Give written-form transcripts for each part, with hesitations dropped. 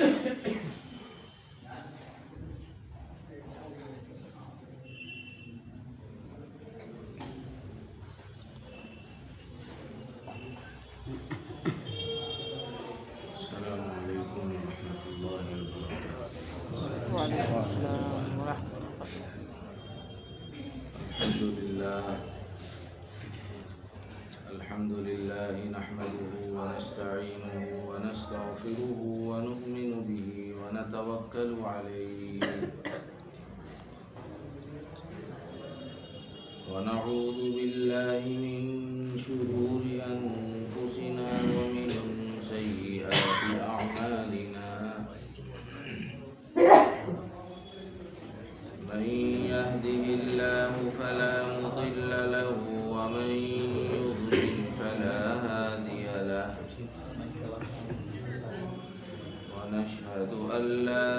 السلام علیکم ورحمۃ اللہ وبرکاتہ۔ وعلیکم السلام ورحمۃ الحمد لله نحمده ونستعينه ونستغفره ونؤمن به ونتوكل عليه ونعوذ بالله من شرور أنفسنا ومن سيئات أعمالنا من يهده الله فلا مضل له ومن يضلل فلا هادي له ونشهد أن لا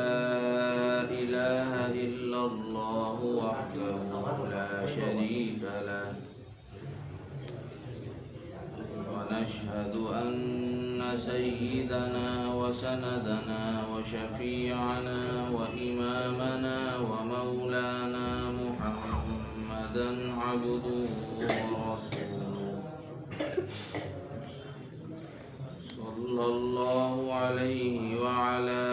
إله إلا الله وحده لا شريك له ونشهد أن سيدنا وسندنا وشفيعنا وإمامنا ومولانا محمدا عبده ورسوله صلى الله عليه وعلى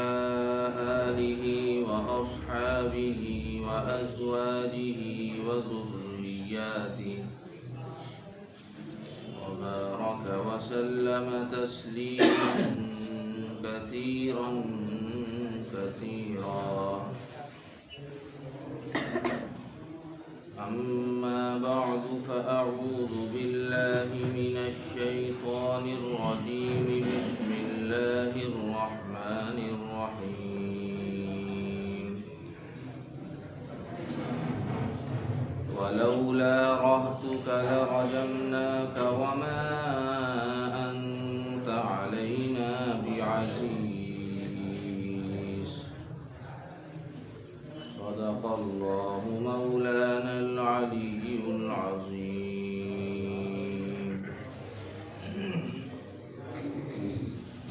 آله وأصحابه وأزواجه وذرياته وبارك وسلم تسليما كثيرا كثيرا أما بعد فأعوذ بالله من الشيطان الرجيم بسم الله الرحمن الرحيم ولولا رهتك لرجمناك وما أنت علينا بعزيز صدق الله مولانا العلي العظيم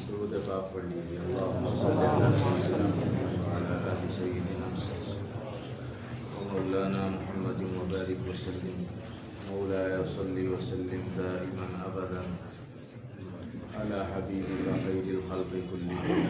درود پاک پڑھ لیجیے اللهم صل على سيدنا محمد وعلى آل سيدنا مولانا محمد وبارك وسلم مولاي صل وسلم دائما ابدا على حبيبك خير الخلق كلهم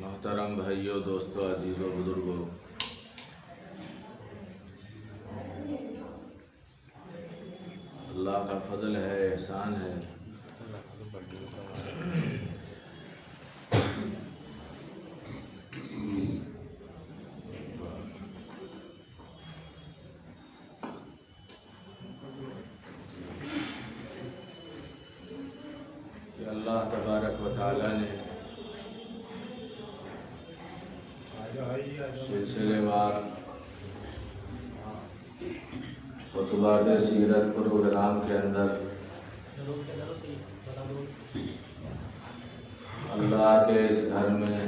محترم بھائیوں، دوستوں، عزیزوں، بزرگوں، اللہ کا فضل ہے، احسان ہے کہ اللہ تبارک و تعالیٰ نے سلسلے وار خطبات سیرت پروگرام کے اندر اللہ کے اس گھر میں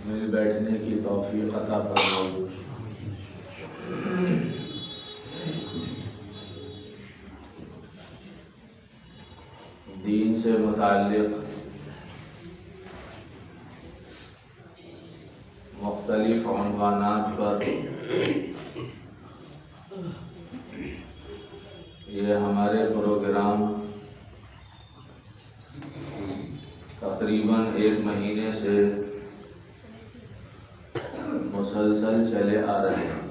مل بیٹھنے کی توفیق عطا فرمائی۔ دین سے متعلق مختلف عنوانات پر یہ ہمارے پروگرام تقریباً 1 مہینے سے مسلسل چلے آ رہے ہیں،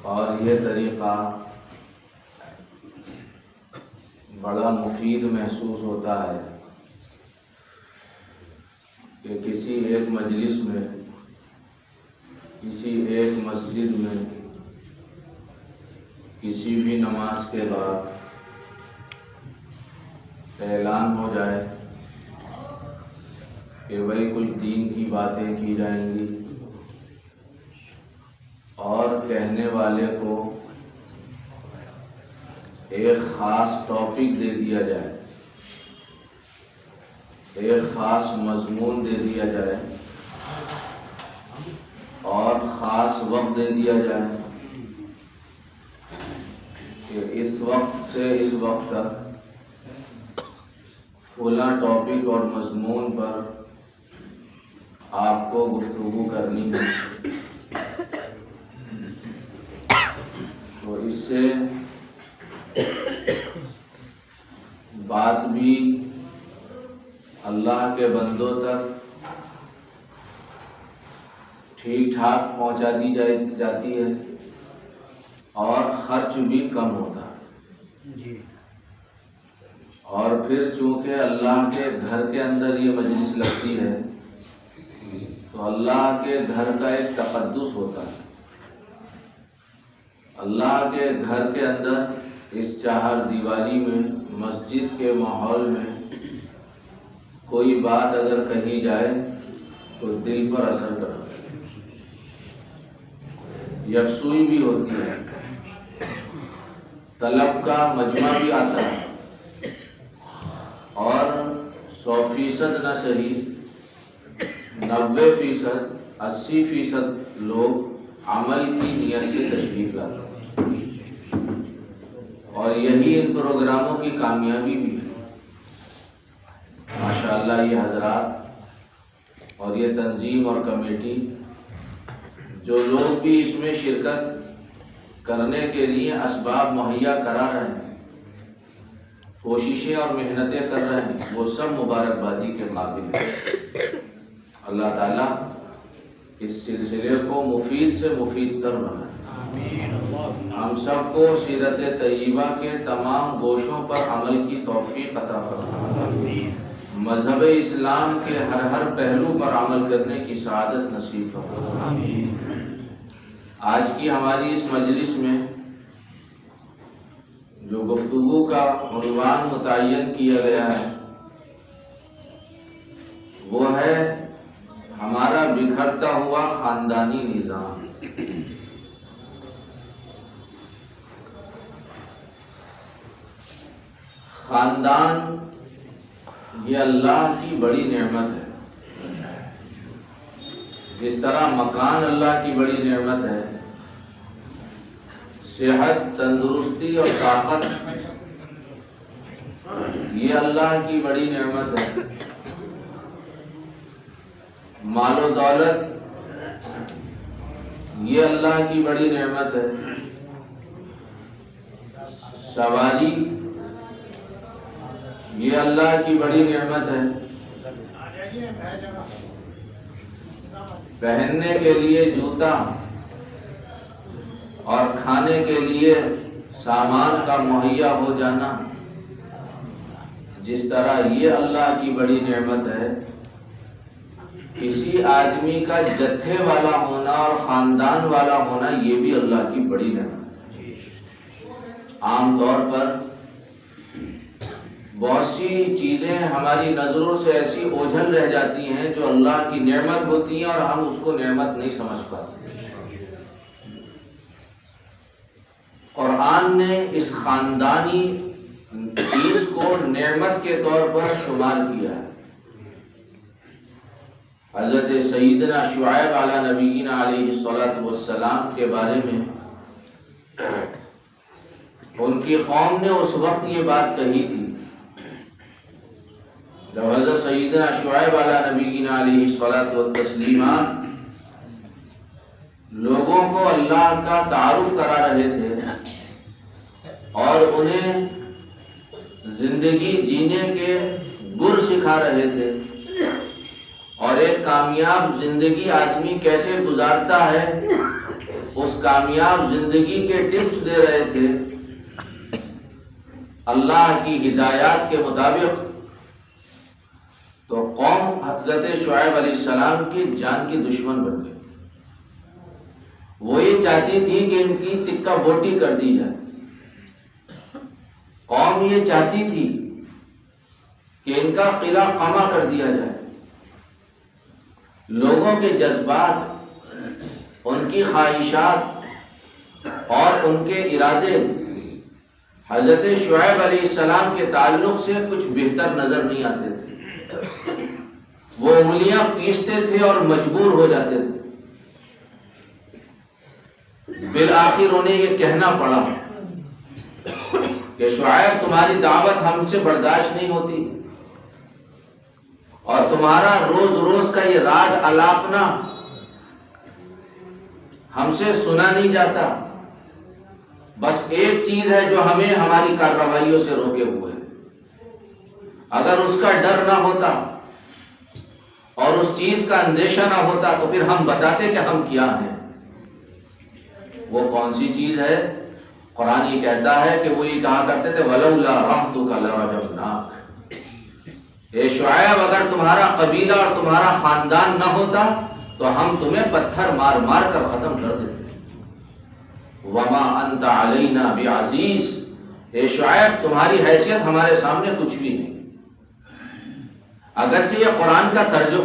اور یہ طریقہ بڑا مفید محسوس ہوتا ہے کہ کسی ایک مجلس میں، کسی ایک مسجد میں، کسی بھی نماز کے بعد اعلان ہو جائے کہ بھائی کچھ دین کی باتیں کی جائیں گی اور کہنے والے کو ایک خاص ٹاپک دے دیا جائے، ایک خاص مضمون دے دیا جائے اور خاص وقت دے دیا جائے کہ اس وقت سے اس وقت تک فلاں ٹاپک اور مضمون پر آپ کو گفتگو کرنی ہے، تو اس سے بات بھی اللہ کے بندوں تک ٹھیک ٹھاک پہنچا دی جاتی ہے اور خرچ بھی کم ہوتا ہے۔ اور پھر چونکہ اللہ کے گھر کے اندر یہ مجلس لگتی ہے تو اللہ کے گھر کا ایک تقدس ہوتا ہے۔ اللہ کے گھر کے اندر اس چہار دیواری میں، مسجد کے ماحول میں کوئی بات اگر کہی جائے تو دل پر اثر کرتی ہے، یکسوئی بھی ہوتی ہے، طلب کا مجمع بھی آتا ہے اور 100% نہ صحیح 90%، 80% لوگ عمل کی نیت سے تشریف لاتے ہیں، اور یہی ان پروگراموں کی کامیابی بھی ہے۔ ماشاءاللہ یہ حضرات اور یہ تنظیم اور کمیٹی، جو لوگ بھی اس میں شرکت کرنے کے لیے اسباب مہیا کرا رہے ہیں، کوششیں اور محنتیں کر رہے ہیں، وہ سب مبارکبادی کے قابل ہیں۔ اللہ تعالیٰ اس سلسلے کو مفید سے مفید تر بنائے، ہم سب کو سیرت طیبہ کے تمام گوشوں پر عمل کی توفیق عطا فرمائے، مذہب اسلام کے ہر پہلو پر عمل کرنے کی سعادت نصیب فرمائے۔ آج کی ہماری اس مجلس میں جو گفتگو کا عنوان متعین کیا گیا ہے وہ ہے ہمارا بکھرتا ہوا خاندانی نظام۔ خاندان یہ اللہ کی بڑی نعمت ہے، جس طرح مکان اللہ کی بڑی نعمت ہے، صحت، تندرستی اور طاقت یہ اللہ کی بڑی نعمت ہے، مال و دولت یہ اللہ کی بڑی نعمت ہے، سواری یہ اللہ کی بڑی نعمت ہے، پہننے کے لیے جوتا اور کھانے کے لیے سامان کا مہیا ہو جانا، جس طرح یہ اللہ کی بڑی نعمت ہے، کسی آدمی کا جتھے والا ہونا اور خاندان والا ہونا یہ بھی اللہ کی بڑی نعمت ہے۔ عام طور پر بہت سی چیزیں ہماری نظروں سے ایسی اوجھل رہ جاتی ہیں جو اللہ کی نعمت ہوتی ہیں اور ہم اس کو نعمت نہیں سمجھ پاتے۔ قرآن نے اس خاندانی چیز کو نعمت کے طور پر شمار کیا ہے۔ حضرت سیدنا شعیب علیہ نبینا علیہ الصلوۃ والسلام کے بارے میں ان کی قوم نے اس وقت یہ بات کہی تھی جب حضرت سیدنا شعیب علیہ نبینا علیہ الصلوۃ والتسلیمات لوگوں کو اللہ کا تعارف کرا رہے تھے اور انہیں زندگی جینے کے گر سکھا رہے تھے اور ایک کامیاب زندگی آدمی کیسے گزارتا ہے اس کامیاب زندگی کے ٹپس دے رہے تھے اللہ کی ہدایات کے مطابق، تو قوم حضرت شعیب علیہ السلام کی جان کی دشمن بن گئی۔ وہ یہ چاہتی تھی کہ ان کی ٹکا بوٹی کر دی جائے، قوم یہ چاہتی تھی کہ ان کا قلعہ قمع کر دیا جائے، لوگوں کے جذبات، ان کی خواہشات اور ان کے ارادے حضرت شعیب علیہ السلام کے تعلق سے کچھ بہتر نظر نہیں آتے تھے۔ وہ انگلیاں پیستے تھے اور مجبور ہو جاتے تھے۔ بالآخر انہیں یہ کہنا پڑا کہ شعیب تمہاری دعوت ہم سے برداشت نہیں ہوتی، اور تمہارا روز روز کا یہ راگ الاپنا ہم سے سنا نہیں جاتا۔ بس ایک چیز ہے جو ہمیں ہماری کارروائیوں سے روکے ہوئے ہے۔ اگر اس کا ڈر نہ ہوتا اور اس چیز کا اندیشہ نہ ہوتا تو پھر ہم بتاتے کہ ہم کیا ہیں۔ وہ کون سی چیز ہے؟ قرآن یہ کہتا ہے کہ وہ یہ کہا کرتے تھے وَلَوْلَا رَحْتُكَ لَرَجَمْنَاكَ، اے شعیب اگر تمہارا قبیلہ اور تمہارا خاندان نہ ہوتا تو ہم تمہیں پتھر مار مار کر ختم کر دیتے۔ وَمَا أَنْتَ عَلَيْنَا بِعَزِيزٍ، اے شعیب تمہاری حیثیت ہمارے سامنے کچھ بھی نہیں۔ اگرچہ یہ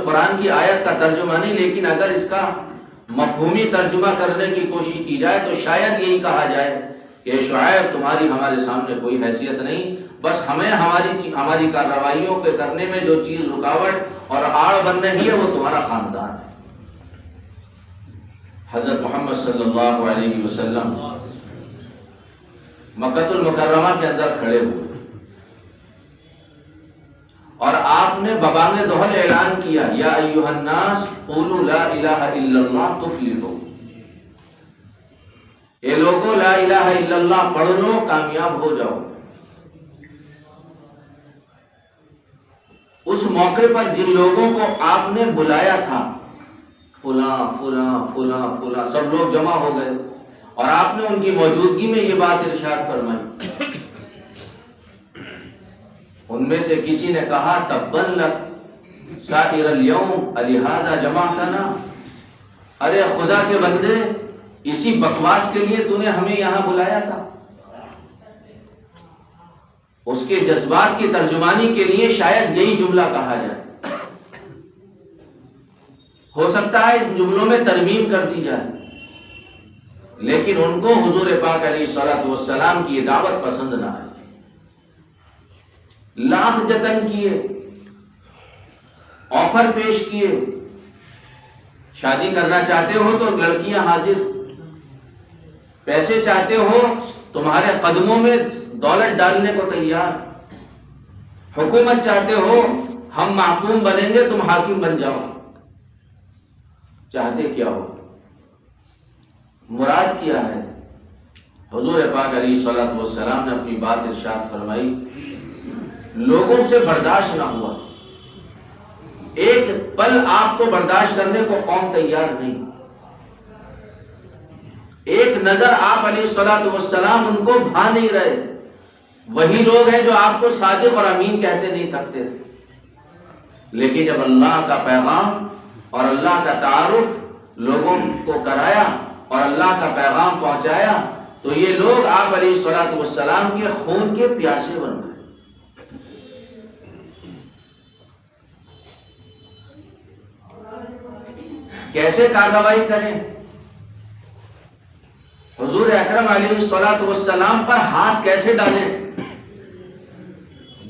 قرآن کی آیت کا ترجمہ نہیں، لیکن اگر اس کا مفہومی ترجمہ کرنے کی کوشش کی جائے تو شاید یہی کہا جائے کہ شعیب تمہاری ہمارے سامنے کوئی حیثیت نہیں، بس ہمیں ہماری کارروائیوں کے کرنے میں جو چیز رکاوٹ اور آڑ بن رہی ہے وہ تمہارا خاندان ہے۔ حضرت محمد صلی اللہ علیہ وسلم مکہ المکرمہ کے اندر کھڑے ہوئے اور آپ نے ببانگ دہل اعلان کیا یا ایھا الناس قولوا لا الہ الا اللہ تفلحوا، اے لوگو لا الہ الا اللہ پڑھ لو کامیاب ہو جاؤ۔ اس موقع پر جن لوگوں کو آپ نے بلایا تھا فلاں فلاں فلاں فلاں سب لوگ جمع ہو گئے اور آپ نے ان کی موجودگی میں یہ بات ارشاد فرمائی۔ ان میں سے کسی نے کہا تبن لک سائر اليوم الہذا جمعتنا، ارے خدا کے بندے اسی بکواس کے لیے تو نے ہمیں یہاں بلایا تھا۔ اس کے جذبات کی ترجمانی کے لیے شاید یہی جملہ کہا جائے، ہو سکتا ہے ان جملوں میں ترمیم کر دی جائے، لیکن ان کو حضور پاک علیہ الصلوۃ والسلام کی یہ دعوت پسند نہ آئی۔ لاکھ جتن کیے، آفر پیش کیے، شادی کرنا چاہتے ہو تو لڑکیاں حاضر، پیسے چاہتے ہو تمہارے قدموں میں دولت ڈالنے کو تیار، حکومت چاہتے ہو ہم محکوم بنیں گے تم حاکم بن جاؤ، چاہتے کیا ہو؟ مراد کیا ہے؟ حضور پاک علیہ الصلوۃ والسلام نے اپنی بات ارشاد فرمائی، لوگوں سے برداشت نہ ہوا، ایک پل آپ کو برداشت کرنے کو قوم تیار نہیں، ایک نظر آپ علیہ الصلوۃ والسلام ان کو بھا نہیں رہے۔ وہی لوگ ہیں جو آپ کو صادق اور امین کہتے نہیں تھکتے تھے، لیکن جب اللہ کا پیغام اور اللہ کا تعارف لوگوں کو کرایا اور اللہ کا پیغام پہنچایا تو یہ لوگ آپ علیہ الصلوۃ والسلام کے خون کے پیاسے بن گئے۔ کیسے کارروائی کریں؟ حضور اکرم علیہ الصلوۃ والسلام پر ہاتھ کیسے ڈالیں؟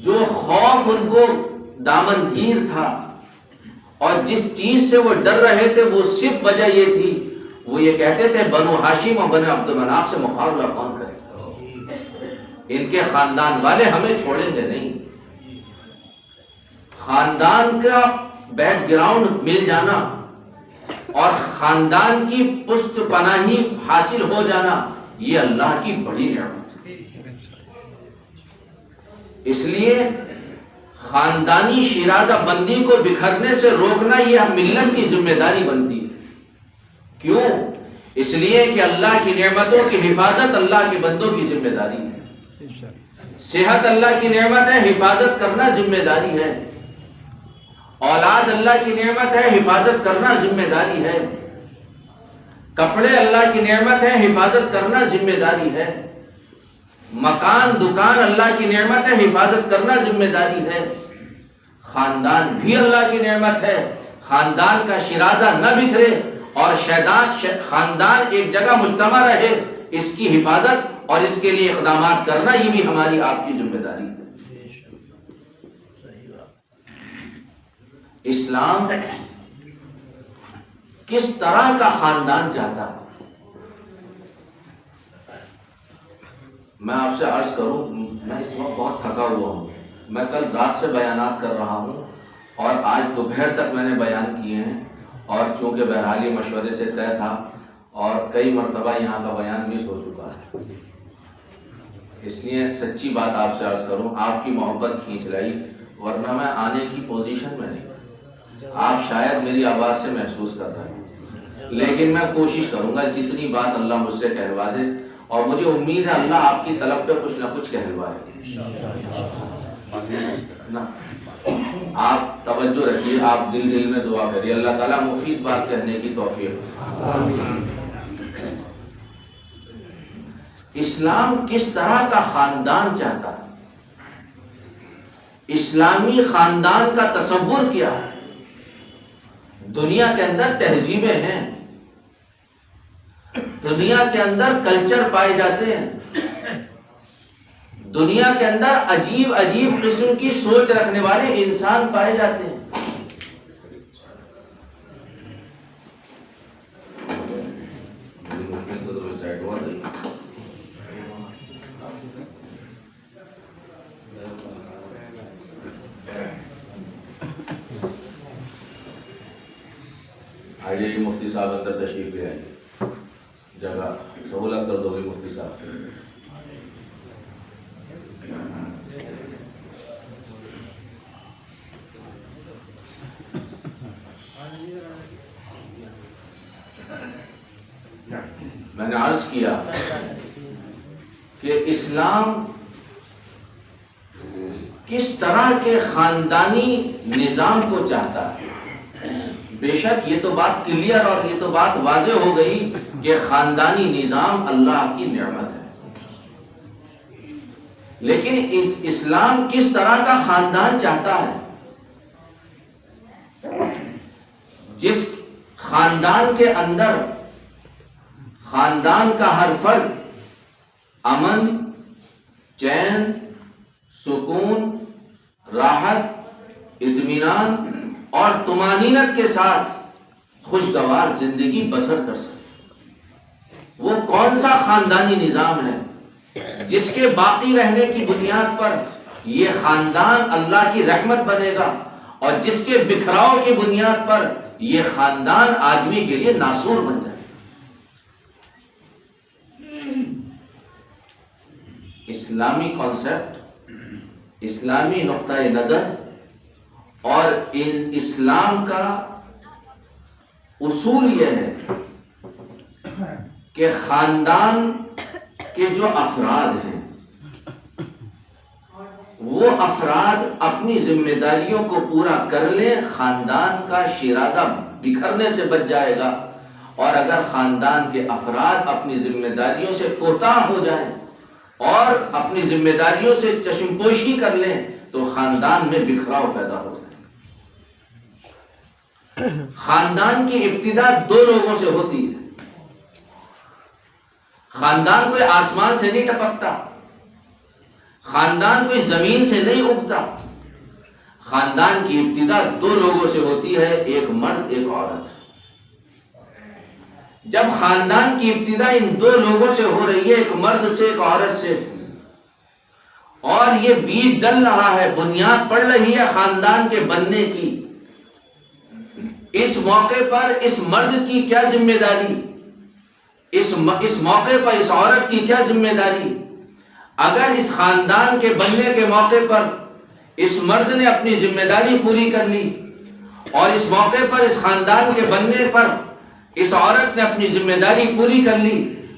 جو خوف ان کو دامنگیر تھا اور جس چیز سے وہ ڈر رہے تھے وہ صرف وجہ یہ تھی، وہ یہ کہتے تھے بنو ہاشم اور بنو عبد مناف سے مقابلہ کون کرے؟ ان کے خاندان والے ہمیں چھوڑیں گے نہیں۔ خاندان کا بیک گراؤنڈ مل جانا اور خاندان کی پشت پناہی حاصل ہو جانا یہ اللہ کی بڑی نعمت ہے۔ اس لیے خاندانی شیرازہ بندی کو بکھرنے سے روکنا یہ ملت کی ذمہ داری بنتی ہے۔ کیوں؟ اس لیے کہ اللہ کی نعمتوں کی حفاظت اللہ کے بندوں کی ذمہ داری ہے۔ صحت اللہ کی نعمت ہے، حفاظت کرنا ذمہ داری ہے۔ اولاد اللہ کی نعمت ہے، حفاظت کرنا ذمہ داری ہے۔ کپڑے اللہ کی نعمت ہے، حفاظت کرنا ذمہ داری ہے۔ مکان دکان اللہ کی نعمت ہے، حفاظت کرنا ذمہ داری ہے۔ خاندان بھی اللہ کی نعمت ہے، خاندان کا شیرازہ نہ بکھرے اور خاندان ایک جگہ مجتمع رہے، اس کی حفاظت اور اس کے لیے اقدامات کرنا یہ بھی ہماری آپ کی ذمہ داری ہے۔ اسلام کس طرح کا خاندان چاہتا ہے؟ میں آپ سے عرض کروں، میں اس وقت بہت تھکا ہوا ہوں، میں کل رات سے بیانات کر رہا ہوں اور آج دوپہر تک میں نے بیان کیے ہیں، اور چونکہ بہرحال یہ مشورے سے طے تھا اور کئی مرتبہ یہاں کا بیان مس ہو چکا ہے، اس لیے سچی بات آپ سے عرض کروں، آپ کی محبت کھینچ لائی، ورنہ میں آنے کی پوزیشن میں نہیں تھا۔ آپ شاید میری آواز سے محسوس کر رہے ہیں، لیکن میں کوشش کروں گا جتنی بات اللہ مجھ سے کہلوا دے، اور مجھے امید ہے اللہ آپ کی طلب پہ کچھ نہ کچھ کہلوائے نا۔ آپ توجہ رکھیے، آپ دل میں دعا کریے، اللہ تعالیٰ مفید بات کہنے کی توفیق۔ اسلام کس طرح کا خاندان چاہتا ہے؟ اسلامی خاندان کا تصور کیا ہے؟ دنیا کے اندر تہذیبیں ہیں، دنیا کے اندر کلچر پائے جاتے ہیں، دنیا کے اندر عجیب عجیب قسم کی سوچ رکھنے والے انسان پائے جاتے ہیں۔ آئیے مفتی صاحب اندر تشریف لے آئیے، جگہ سہولت کر دو گے مفتی صاحب۔ میں نے عرض کیا کہ اسلام کس طرح کے خاندانی نظام کو چاہتا ہے۔ بے شک یہ تو بات کلیئر اور یہ تو بات واضح ہو گئی کہ خاندانی نظام اللہ کی نعمت ہے، لیکن اسلام کس طرح کا خاندان چاہتا ہے؟ جس خاندان کے اندر خاندان کا ہر فرد امن، چین، سکون، راحت، اطمینان اور طمانینت کے ساتھ خوشگوار زندگی بسر کر سکے، وہ کون سا خاندانی نظام ہے جس کے باقی رہنے کی بنیاد پر یہ خاندان اللہ کی رحمت بنے گا، اور جس کے بکھراؤ کی بنیاد پر یہ خاندان آدمی کے لیے ناسور بن جائے؟ اسلامی کانسیپٹ، اسلامی نقطۂ نظر اور اسلام کا اصول یہ ہے کہ خاندان کے جو افراد ہیں وہ افراد اپنی ذمہ داریوں کو پورا کر لیں، خاندان کا شیرازہ بکھرنے سے بچ جائے گا، اور اگر خاندان کے افراد اپنی ذمہ داریوں سے کوتاہ ہو جائیں اور اپنی ذمہ داریوں سے چشم پوشی کر لیں تو خاندان میں بکھراؤ پیدا ہو جائے۔ خاندان کی ابتدا دو لوگوں سے ہوتی ہے، خاندان کوئی آسمان سے نہیں ٹپکتا، خاندان کوئی زمین سے نہیں اگتا، خاندان کی ابتدا دو لوگوں سے ہوتی ہے، ایک مرد ایک عورت۔ جب خاندان کی ابتدا ان دو لوگوں سے ہو رہی ہے، ایک مرد سے ایک عورت سے، اور یہ بیج ڈل رہا ہے، بنیاد پڑ رہی ہے خاندان کے بننے کی، اس موقع پر اس مرد کی کیا ذمہ داری، اس موقع پر اس عورت کی کیا ذمہ داری؟ اگر اس خاندان کے بننے کے موقع پر اس مرد نے اپنی ذمہ داری پوری کر لی، اور اس موقع پر اس خاندان کے بننے پر اس عورت نے اپنی ذمہ داری پوری کر لی،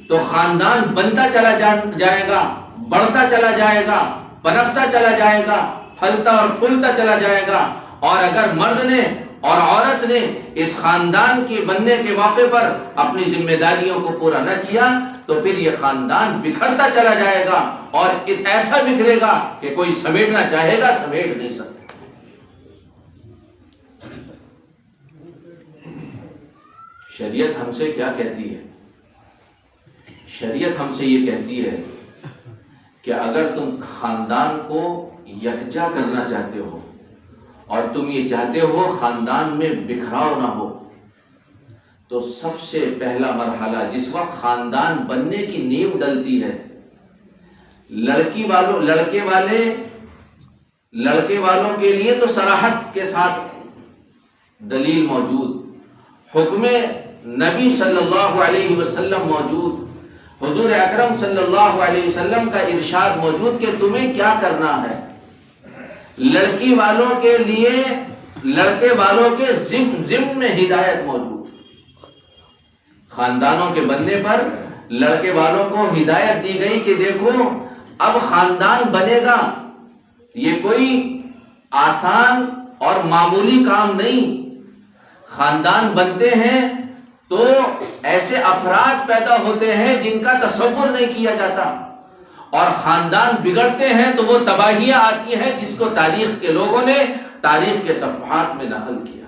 تو خاندان بنتا چلا جائے گا، بڑھتا چلا جائے گا، پنپتا چلا جائے گا، پھلتا اور پھولتا چلا جائے گا۔ اور اگر مرد نے اور عورت نے اس خاندان کے بننے کے موقع پر اپنی ذمہ داریوں کو پورا نہ کیا تو پھر یہ خاندان بکھرتا چلا جائے گا، اور ایسا بکھرے گا کہ کوئی سمیٹنا چاہے گا سمیٹ نہیں سکتا۔ شریعت ہم سے کیا کہتی ہے؟ شریعت ہم سے یہ کہتی ہے کہ اگر تم خاندان کو یکجا کرنا چاہتے ہو اور تم یہ چاہتے ہو خاندان میں بکھراؤ نہ ہو، تو سب سے پہلا مرحلہ جس وقت خاندان بننے کی نیو ڈلتی ہے، لڑکے والوں کے لیے تو صراحت کے ساتھ دلیل موجود، حکم نبی صلی اللہ علیہ وسلم موجود، حضور اکرم صلی اللہ علیہ وسلم کا ارشاد موجود کہ تمہیں کیا کرنا ہے۔ لڑکی والوں کے لیے لڑکے والوں کے ضمن میں ہدایت موجود، خاندانوں کے بننے پر لڑکے والوں کو ہدایت دی گئی کہ دیکھو اب خاندان بنے گا، یہ کوئی آسان اور معمولی کام نہیں۔ خاندان بنتے ہیں تو ایسے افراد پیدا ہوتے ہیں جن کا تصور نہیں کیا جاتا، اور خاندان بگڑتے ہیں تو وہ تباہیاں آتی ہیں جس کو تاریخ کے لوگوں نے تاریخ کے صفحات میں نقل کیا۔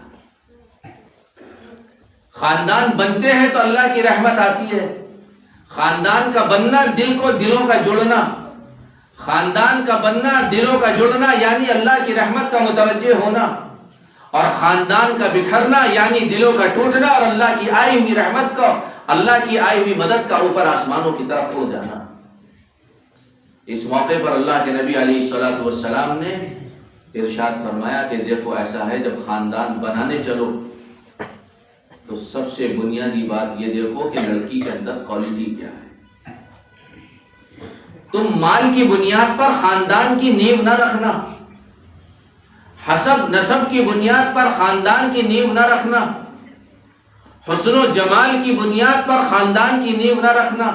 خاندان بنتے ہیں تو اللہ کی رحمت آتی ہے۔ خاندان کا بننا دلوں کا جڑنا، خاندان کا بننا دلوں کا جڑنا یعنی اللہ کی رحمت کا متوجہ ہونا، اور خاندان کا بکھرنا یعنی دلوں کا ٹوٹنا اور اللہ کی آئی ہوئی رحمت کو، اللہ کی آئی ہوئی مدد کا اوپر آسمانوں کی طرف اڑ جانا۔ اس موقع پر اللہ کے نبی علیہ الصلوۃ والسلام نے ارشاد فرمایا کہ دیکھو ایسا ہے، جب خاندان بنانے چلو تو سب سے بنیادی بات یہ دیکھو کہ لڑکی کے اندر کوالٹی کیا ہے۔ تم مال کی بنیاد پر خاندان کی نیو نہ رکھنا، حسب نسب کی بنیاد پر خاندان کی نیو نہ رکھنا، حسن و جمال کی بنیاد پر خاندان کی نیو نہ رکھنا۔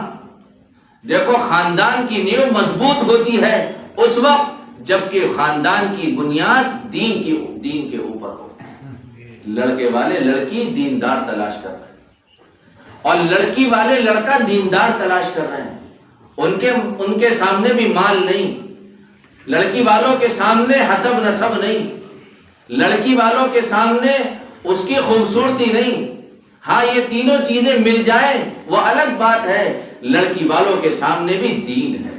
دیکھو خاندان کی نیو مضبوط ہوتی ہے اس وقت جبکہ خاندان کی بنیاد دین کے اوپر ہو۔ لڑکے والے لڑکی دیندار تلاش کر رہے ہیں اور لڑکی والے لڑکا دیندار تلاش کر رہے ہیں، ان کے سامنے بھی مال نہیں، لڑکی والوں کے سامنے حسب نسب نہیں، لڑکی والوں کے سامنے اس کی خوبصورتی نہیں۔ ہاں یہ تینوں چیزیں مل جائیں وہ الگ بات ہے، لڑکی والوں کے سامنے بھی دین ہے۔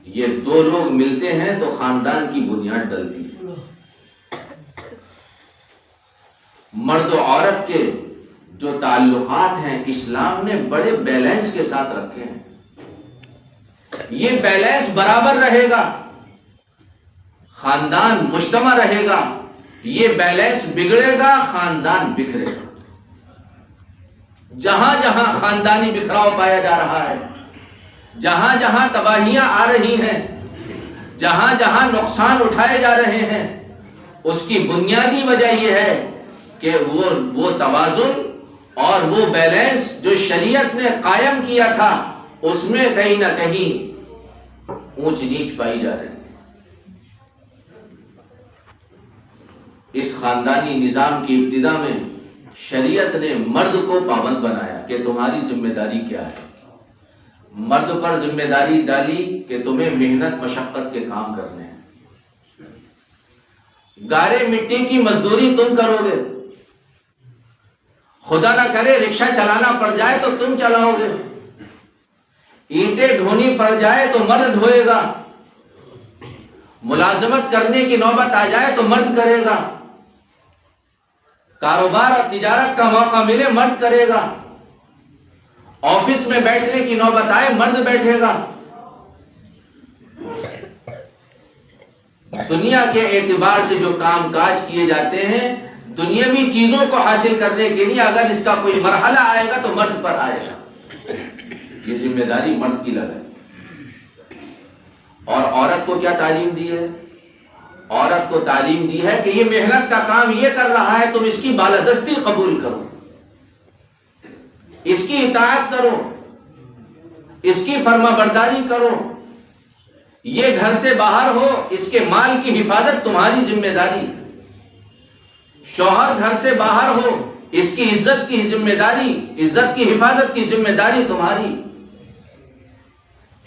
یہ دو لوگ ملتے ہیں تو خاندان کی بنیاد ڈلتی ہے۔ مرد و عورت کے جو تعلقات ہیں اسلام نے بڑے بیلنس کے ساتھ رکھے ہیں۔ یہ بیلنس برابر رہے گا، خاندان مجتمع رہے گا، یہ بیلنس بگڑے گا خاندان بکھرے گا۔ جہاں جہاں خاندانی بکھراؤ پایا جا رہا ہے، جہاں جہاں تباہیاں آ رہی ہیں، جہاں جہاں نقصان اٹھائے جا رہے ہیں، اس کی بنیادی وجہ یہ ہے کہ وہ توازن اور وہ بیلنس جو شریعت نے قائم کیا تھا اس میں کہیں نہ کہیں اونچ نیچ پائی جا رہی ہے۔ اس خاندانی نظام کی ابتدا میں شریعت نے مرد کو پابند بنایا کہ تمہاری ذمہ داری کیا ہے۔ مرد پر ذمہ داری ڈالی کہ تمہیں محنت مشقت کے کام کرنے ہیں، گارے مٹی کی مزدوری تم کرو گے، خدا نہ کرے رکشہ چلانا پڑ جائے تو تم چلاؤ گے، اینٹیں ڈھونی پڑ جائے تو مرد ڈھوئے گا، ملازمت کرنے کی نوبت آ جائے تو مرد کرے گا، کاروبار اور تجارت کا موقع ملے مرد کرے گا، آفس میں بیٹھنے کی نوبت آئے مرد بیٹھے گا۔ دنیا کے اعتبار سے جو کام کاج کیے جاتے ہیں دنیاوی چیزوں کو حاصل کرنے کے لیے اگر اس کا کوئی مرحلہ آئے گا تو مرد پر آئے گا، یہ ذمہ داری مرد کی لگے۔ اور عورت کو کیا تعلیم دی ہے؟ عورت کو تعلیم دی ہے کہ یہ محنت کا کام یہ کر رہا ہے، تم اس کی بالادستی قبول کرو، اس کی اطاعت کرو، اس کی فرما برداری کرو، یہ گھر سے باہر ہو اس کے مال کی حفاظت تمہاری ذمہ داری، شوہر گھر سے باہر ہو اس کی عزت کی ذمہ داری، عزت کی حفاظت کی ذمہ داری تمہاری،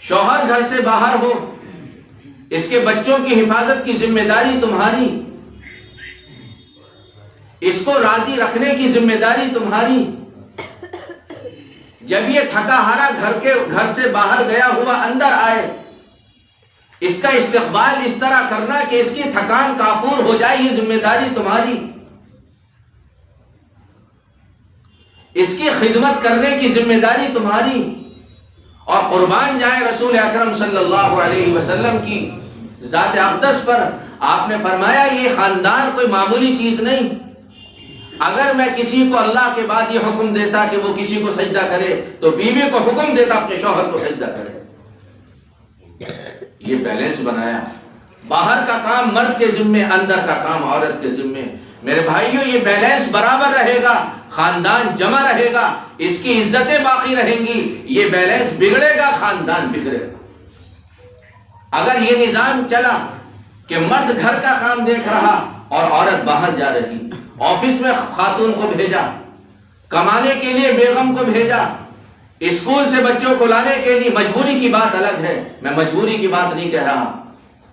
شوہر گھر سے باہر ہو اس کے بچوں کی حفاظت کی ذمہ داری تمہاری، اس کو راضی رکھنے کی ذمہ داری تمہاری. جب یہ تھکا ہارا گھر سے باہر گیا ہوا اندر آئے، اس کا استقبال اس طرح کرنا کہ اس کی تھکان کافور ہو جائے، یہ ذمہ داری تمہاری. اس کی خدمت کرنے کی ذمہ داری تمہاری. اور قربان جائے رسول اکرم صلی اللہ علیہ وسلم کی ذات اقدس پر، آپ نے فرمایا یہ خاندان کوئی معمولی چیز نہیں. اگر میں کسی کو اللہ کے بعد یہ حکم دیتا کہ وہ کسی کو سجدہ کرے تو بیوی کو حکم دیتا اپنے شوہر کو سجدہ کرے. یہ بیلنس بنایا. باہر کا کام مرد کے ذمے، اندر کا کام عورت کے ذمے. میرے بھائیوں یہ بیلنس برابر رہے گا، خاندان جمع رہے گا، اس کی عزتیں باقی رہیں گی. یہ بیلنس بگڑے گا، خاندان بگڑے گا. اگر یہ نظام چلا کہ مرد گھر کا کام دیکھ رہا اور عورت باہر جا رہی، آفس میں خاتون کو بھیجا، کمانے کے لیے بیگم کو بھیجا، اسکول سے بچوں کو لانے کے لیے، مجبوری کی بات الگ ہے، میں مجبوری کی بات نہیں کہہ رہا،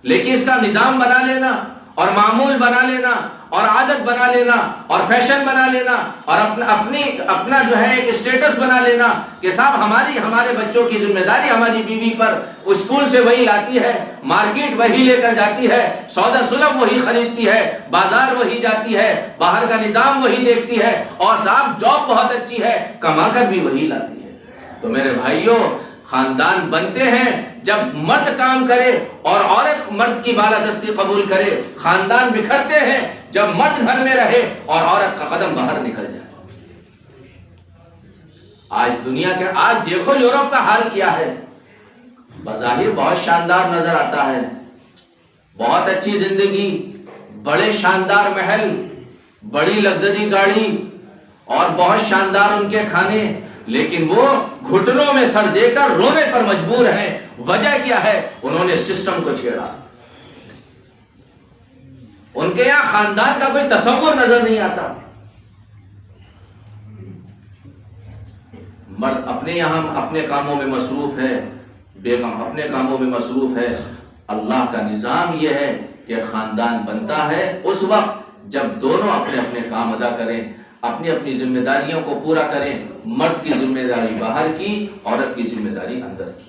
لیکن اس کا نظام بنا لینا اور معمول بنا لینا اور عادت بنا لینا اور فیشن بنا لینا اور اپنا جو ہے ایک اسٹیٹس بنا لینا کہ صاحب ہمارے بچوں کی ذمہ داری ہماری بیوی پر. اسکول سے وہی لاتی ہے، مارکیٹ وہی لے کر جاتی ہے، سودا سلب وہی خریدتی ہے، بازار وہی جاتی ہے، باہر کا نظام وہی دیکھتی ہے، اور صاحب جاب بہت اچھی ہے، کما کر بھی وہی لاتی ہے. تو میرے بھائیوں خاندان بنتے ہیں جب مرد کام کرے اور عورت مرد کی بالادستی قبول کرے. خاندان بکھرتے ہیں جب مرد گھر میں رہے اور عورت کا قدم باہر نکل جائے. آج دیکھو یورپ کا حال کیا ہے. بظاہر بہت شاندار نظر آتا ہے، بہت اچھی زندگی، بڑے شاندار محل، بڑی لگژری گاڑی اور بہت شاندار ان کے کھانے، لیکن وہ گھٹنوں میں سر دے کر رونے پر مجبور ہیں. وجہ کیا ہے؟ انہوں نے سسٹم کو چھیڑا. ان کے یہاں خاندان کا کوئی تصور نظر نہیں آتا. مرد اپنے یہاں اپنے کاموں میں مصروف ہے، بیگم اپنے کاموں میں مصروف ہے. اللہ کا نظام یہ ہے کہ خاندان بنتا ہے اس وقت جب دونوں اپنے اپنے کام ادا کریں، اپنی اپنی ذمہ داریوں کو پورا کریں. مرد کی ذمہ داری باہر کی، عورت کی ذمہ داری اندر کی.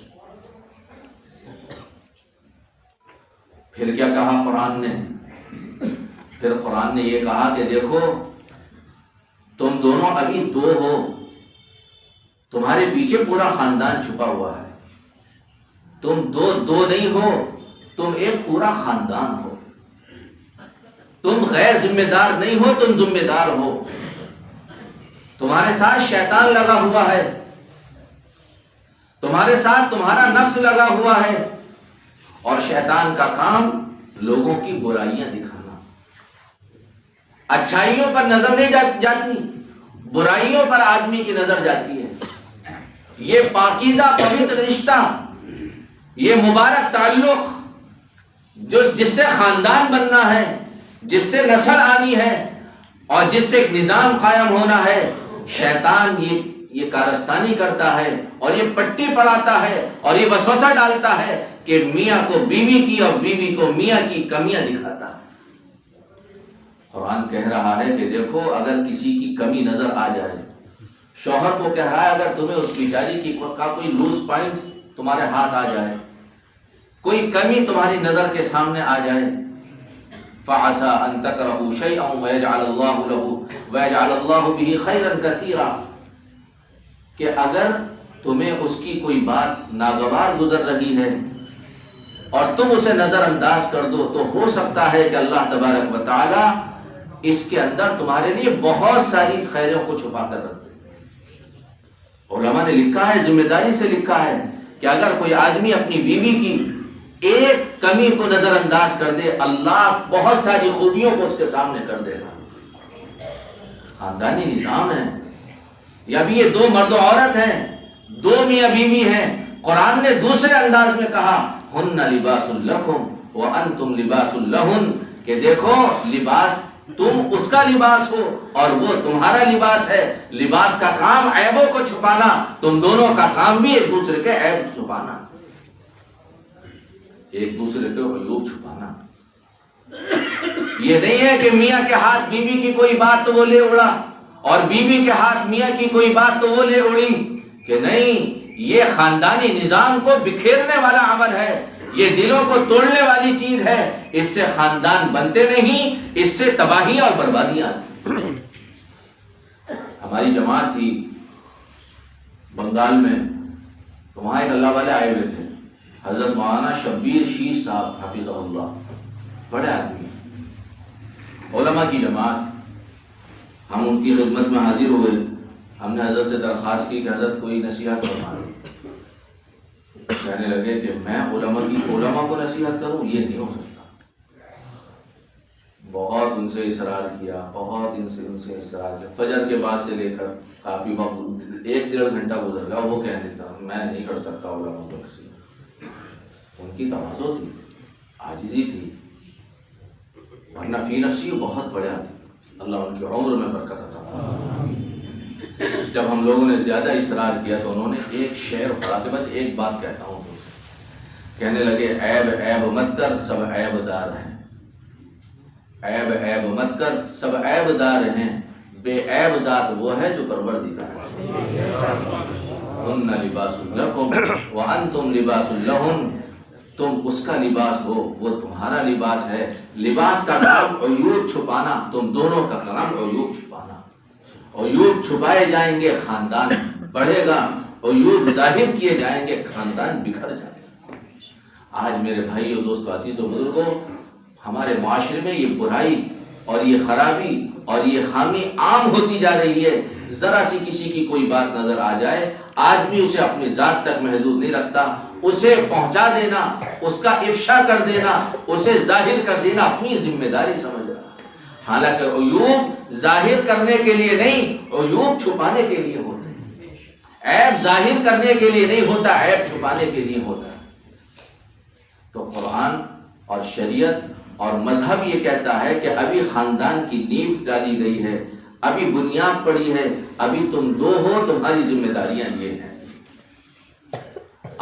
پھر کیا کہا قرآن نے؟ پھر قرآن نے یہ کہا کہ دیکھو تم دونوں ابھی دو ہو، تمہارے پیچھے پورا خاندان چھپا ہوا ہے. تم دو نہیں ہو، تم ایک پورا خاندان ہو. تم غیر ذمہ دار نہیں ہو، تم ذمہ دار ہو. تمہارے ساتھ شیطان لگا ہوا ہے، تمہارے ساتھ تمہارا نفس لگا ہوا ہے، اور شیطان کا کام لوگوں کی برائیاں دکھانا. اچھائیوں پر نظر نہیں جاتی، برائیوں پر آدمی کی نظر جاتی ہے. یہ پاکیزہ پوتر رشتہ، یہ مبارک تعلق جس سے خاندان بننا ہے، جس سے نسل آنی ہے اور جس سے ایک نظام قائم ہونا ہے، شیطان یہ کارستانی کرتا ہے اور یہ پٹی پڑھاتا ہے اور یہ وسوسہ ڈالتا ہے کہ میاں کو بیوی کی اور بیوی کو میاں کی کمیاں دکھاتا ہے. قرآن کہہ رہا ہے کہ دیکھو اگر کسی کی کمی نظر آ جائے، شوہر کو کہہ رہا ہے اگر تمہیں اس بیچاری کی کوئی لوز پوائنٹ تمہارے ہاتھ آ جائے، کوئی کمی تمہاری نظر کے سامنے آ جائے، فَعَسَىٰ أَن تَكْرَهُوا شَيْئًا وَيَجْعَلَ اللَّهُ بِهِ خَيْرًا كَثِيرًا، کہ اگر تمہیں اس کی کوئی بات ناگوار گزر رہی ہے اور تم اسے نظر انداز کر دو تو ہو سکتا ہے کہ اللہ تبارک و تعالی اس کے اندر تمہارے لیے بہت ساری خیروں کو چھپا کر رکھ دے. علماء نے لکھا ہے، ذمہ داری سے لکھا ہے کہ اگر کوئی آدمی اپنی بیوی کی ایک کمی کو نظر انداز کر دے، اللہ بہت ساری خوبیوں کو اس کے سامنے کر دے گا. خاندانی نظام ہے. یا بھی یہ دو مرد و عورت ہیں، دو میاں بیوی ہیں. قرآن نے دوسرے انداز میں کہا ہن لباس لکم وانتم لباس لہن، کہ دیکھو لباس تم اس کا لباس ہو اور وہ تمہارا لباس ہے. لباس کا کام عیبوں کو چھپانا، تم دونوں کا کام بھی ایک دوسرے کے عیب چھپانا، ایک دوسرے کے عیوب چھپانا. یہ نہیں ہے کہ میاں کے ہاتھ بیوی کی کوئی بات تو وہ لے اڑا اور بیوی کے ہاتھ میاں کی کوئی بات تو وہ لے اڑی، کہ نہیں، یہ خاندانی نظام کو بکھیرنے والا عمل ہے، یہ دلوں کو توڑنے والی چیز ہے، اس سے خاندان بنتے نہیں، اس سے تباہیاں اور بربادیاں آتی۔ ہماری جماعت تھی بنگال میں، تو وہاں ایک اللہ والے آئے ہوئے تھے، حضرت مولانا شبیر شیش صاحب حفظہ اللہ، بڑے آدمی، علماء کی جماعت۔ ہم ان کی خدمت میں حاضر ہوئے، ہم نے حضرت سے درخواست کی کہ حضرت کوئی نصیحت فرما دو۔ کہنے لگے کہ میں علماء کو نصیحت کروں، یہ نہیں ہو سکتا۔ بہت ان سے اصرار کیا، بہت ان سے اصرار کیا، فجر کے بعد سے لے کر کافی وقت 1-1.5 گھنٹہ گزر گیا، وہ کہنے تھا میں نہیں کر سکتا علماء کو نصیحت۔ ان کی تواضع تھی، عاجزی تھی، ورنہ فی نفسی بہت بڑے آدمی، اللہ ان کی عمر میں برکت عطا فرمائے۔ جب ہم لوگوں نے زیادہ اصرار کیا تو انہوں نے ایک شعر پڑھا کہ بس ایک بات کہتا ہوں تم سے، کہنے لگے عیب مت کر سب عیب دار ہیں، عیب مت کر سب عیب دار ہیں، بے عیب ذات وہ ہے جو پروردگار ہے۔ ہن لباس لکم وانتم لباس لہن، تم اس کا لباس ہو، وہ تمہارا لباس ہے۔ لباس کا کام عیوب چھپانا، تم دونوں کا کام عیوب چھپانا۔ عیوب چھپائے جائیں گے خاندان بڑھے گا، عیوب ظاہر کیے جائیں گے خاندان بکھر جائے گا۔ آج میرے بھائیو، دوستو، عزیزو، بزرگوں، ہمارے معاشرے میں یہ برائی اور یہ خرابی اور یہ خامی عام ہوتی جا رہی ہے۔ ذرا سی کسی کی کوئی بات نظر آ جائے، آدمی اسے اپنی ذات تک محدود نہیں رکھتا، اسے پہنچا دینا، اس کا افشا کر دینا، اسے ظاہر کر دینا اپنی ذمہ داری سمجھ رہا۔ حالانکہ عیوب ظاہر کرنے کے لیے نہیں، عیوب چھپانے کے لیے ہوتے ہیں۔ عیب ظاہر کرنے کے لیے نہیں ہوتا، عیب چھپانے کے لیے ہوتا ہے۔ تو قرآن اور شریعت اور مذہب یہ کہتا ہے کہ ابھی خاندان کی نیو ڈالی گئی ہے، ابھی بنیاد پڑی ہے، ابھی تم دو ہو، تمہاری ذمہ داریاں یہ ہیں۔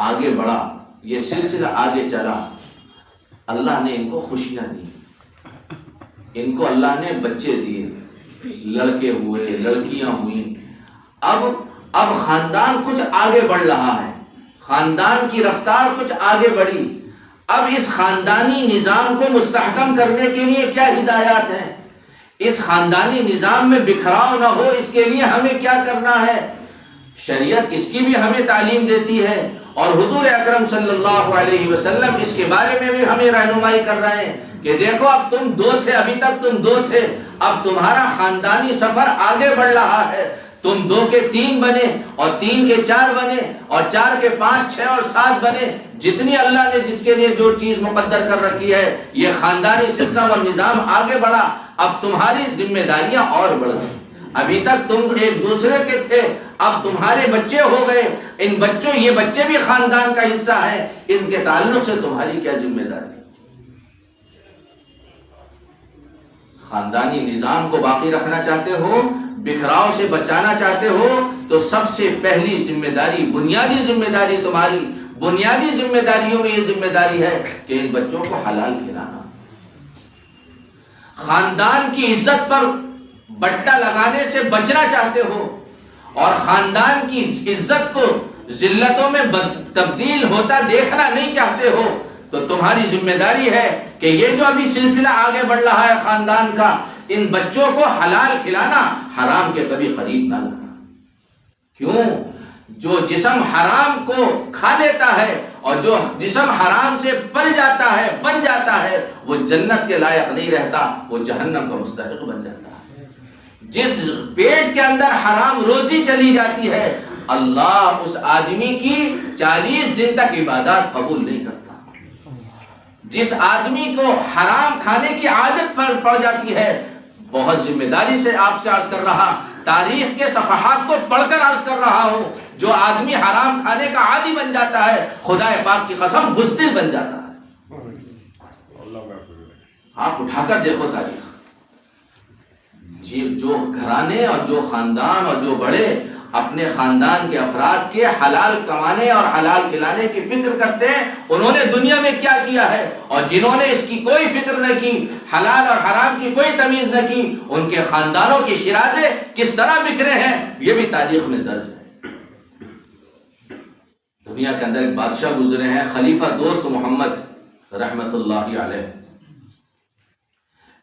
آگے بڑھا، یہ سلسلہ آگے چلا، اللہ نے ان کو خوشیاں دی، ان کو اللہ نے بچے دیے، لڑکے ہوئے، لڑکیاں ہوئیں۔ اب خاندان کچھ آگے بڑھ رہا ہے، خاندان کی رفتار کچھ آگے بڑھی۔ اب اس خاندانی نظام کو مستحکم کرنے کے لیے کیا ہدایات ہیں، اس خاندانی نظام میں بکھراؤ نہ ہو، اس کے لیے ہمیں کیا کرنا ہے۔ شریعت اس کی بھی ہمیں تعلیم دیتی ہے، اور حضور اکرم صلی اللہ علیہ وسلم اس کے بارے میں بھی ہمیں رہنمائی کر رہے ہیں کہ دیکھو، اب تم دو تھے، ابھی تک تم دو تھے، اب تمہارا خاندانی سفر آگے بڑھ رہا ہے، تم 2 کے 3 بنے، اور 3 کے 4 بنے، اور 4 کے 5، 6 اور 7 بنے۔ جتنی اللہ نے جس کے لیے جو چیز مقدر کر رکھی ہے، یہ خاندانی سسٹم اور نظام آگے بڑھا، اب تمہاری ذمہ داریاں اور بڑھ گئی۔ ابھی تک تم ایک دوسرے کے تھے، اب تمہارے بچے ہو گئے، ان بچوں، یہ بچے بھی خاندان کا حصہ ہیں، ان کے تعلق سے تمہاری کیا ذمہ داری؟ خاندانی نظام کو باقی رکھنا چاہتے ہو، بکھراؤ سے بچانا چاہتے ہو، تو سب سے پہلی ذمہ داری، بنیادی ذمہ داری تمہاری، بنیادی ذمہ داریوں میں یہ ذمہ داری ہے کہ ان بچوں کو حلال کھلانا۔ خاندان کی عزت پر بٹا لگانے سے بچنا چاہتے ہو، اور خاندان کی عزت کو ذلتوں میں تبدیل ہوتا دیکھنا نہیں چاہتے ہو، تو تمہاری ذمہ داری ہے کہ یہ جو ابھی سلسلہ آگے بڑھ رہا ہے خاندان کا، ان بچوں کو حلال کھلانا، حرام کے کبھی قریب نہ لانا۔ کیوں؟ جو جسم حرام کو کھا لیتا ہے اور جو جسم حرام سے پل جاتا ہے، بن جاتا ہے، وہ جنت کے لائق نہیں رہتا، وہ جہنم کا مستحق بن جاتا ہے۔ جس پیٹ کے اندر حرام روزی چلی جاتی ہے، اللہ اس آدمی کی 40 دن تک عبادات قبول نہیں کرتا۔ جس آدمی کو حرام کھانے کی عادت پڑ جاتی ہے، بہت ذمہ داری سے آپ سے عرض کر رہا، تاریخ کے صفحات کو پڑھ کر عرض کر رہا ہوں، جو آدمی حرام کھانے کا عادی بن جاتا ہے، خدا پاک کی قسم بزدل بن جاتا ہے۔ آپ اٹھا کر دیکھو تاریخ، جو گھرانے اور جو خاندان اور جو بڑے اپنے خاندان کے افراد کے حلال کمانے اور حلال کھلانے کی فکر کرتے ہیں انہوں نے دنیا میں کیا کیا ہے، اور جنہوں نے اس کی کوئی فکر نہ کی، حلال اور حرام کی کوئی تمیز نہ کی، ان کے خاندانوں کی شرازے کس طرح بکھرے ہیں یہ بھی تاریخ میں درج ہے۔ دنیا کے اندر ایک بادشاہ گزرے ہیں خلیفہ دوست محمد رحمت اللہ علیہ،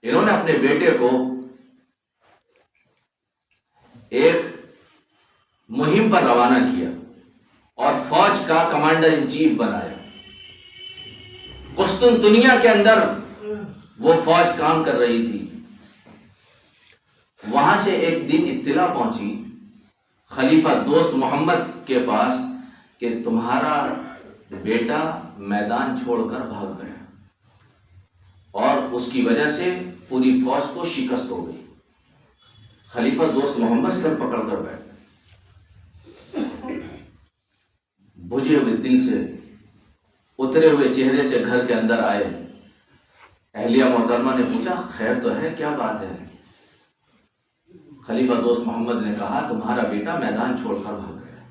انہوں نے اپنے بیٹے کو ایک مہم پر روانہ کیا اور فوج کا کمانڈر ان چیف بنایا۔ قسطنطنیہ کے اندر وہ فوج کام کر رہی تھی، وہاں سے ایک دن اطلاع پہنچی خلیفہ دوست محمد کے پاس کہ تمہارا بیٹا میدان چھوڑ کر بھاگ گیا اور اس کی وجہ سے پوری فوج کو شکست ہو گئی۔ خلیفہ دوست محمد سر پکڑ کر بیٹھ بجھے ہوئے دل سے، اترے ہوئے چہرے سے گھر کے اندر آئے۔ اہلیہ محترمہ نے پوچھا خیر تو ہے، کیا بات ہے؟ خلیفہ دوست محمد نے کہا تمہارا بیٹا میدان چھوڑ کر بھاگ گیا،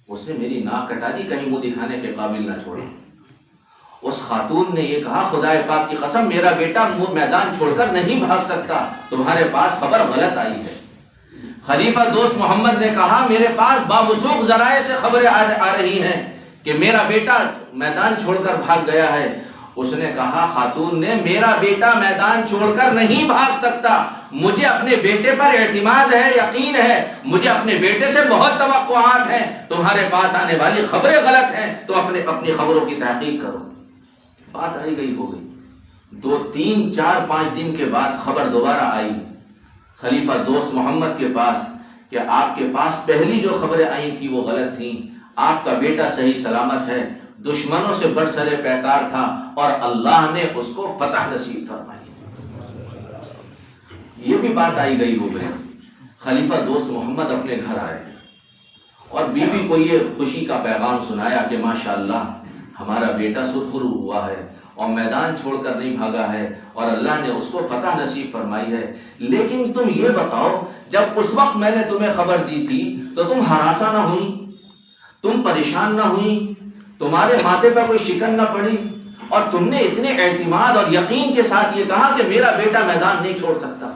اس نے میری ناک کٹا دی، کہیں منہ دکھانے کے قابل نہ چھوڑا۔ اس خاتون نے یہ کہا خدا پاک کی قسم میرا بیٹا میدان چھوڑ کر نہیں بھاگ سکتا، تمہارے پاس خبر غلط آئی ہے۔ خلیفہ دوست محمد نے کہا میرے پاس باوثوق ذرائع سے خبریں آ رہی ہیں کہ میرا بیٹا میدان چھوڑ کر بھاگ گیا ہے۔ اس نے کہا خاتون نے میرا بیٹا میدان چھوڑ کر نہیں بھاگ سکتا، مجھے اپنے بیٹے پر اعتماد ہے، یقین ہے، مجھے اپنے بیٹے سے بہت توقعات ہیں، تمہارے پاس آنے والی خبریں غلط ہیں تو اپنی خبروں کی تحقیق کرو۔ بات آئی گئی ہو گئی، 2 3 4 5 دن کے بعد خبر دوبارہ آئی خلیفہ دوست محمد کے پاس کہ آپ کے پاس پہلی جو خبریں آئی تھی وہ غلط تھیں، آپ کا بیٹا صحیح سلامت ہے، دشمنوں سے برسر پیکار تھا اور اللہ نے اس کو فتح نصیب فرمائی۔ یہ بھی بات آئی گئی ہو گئی۔ خلیفہ دوست محمد اپنے گھر آئے اور بیوی کو یہ خوشی کا پیغام سنایا کہ ماشاءاللہ ہمارا بیٹا سرخرو ہوا ہے اور میدان چھوڑ کر نہیں بھاگا ہے اور اللہ نے اس کو فتح نصیب فرمائی ہے۔ لیکن تم یہ بتاؤ جب اس وقت میں نے تمہیں خبر دی تھی تو تم ہراساں نہ ہوئی، تم پریشان نہ ہوئی، تمہارے ماتھے پر کوئی شکن نہ پڑی اور تم نے اتنے اعتماد اور یقین کے ساتھ یہ کہا کہ میرا بیٹا میدان نہیں چھوڑ سکتا۔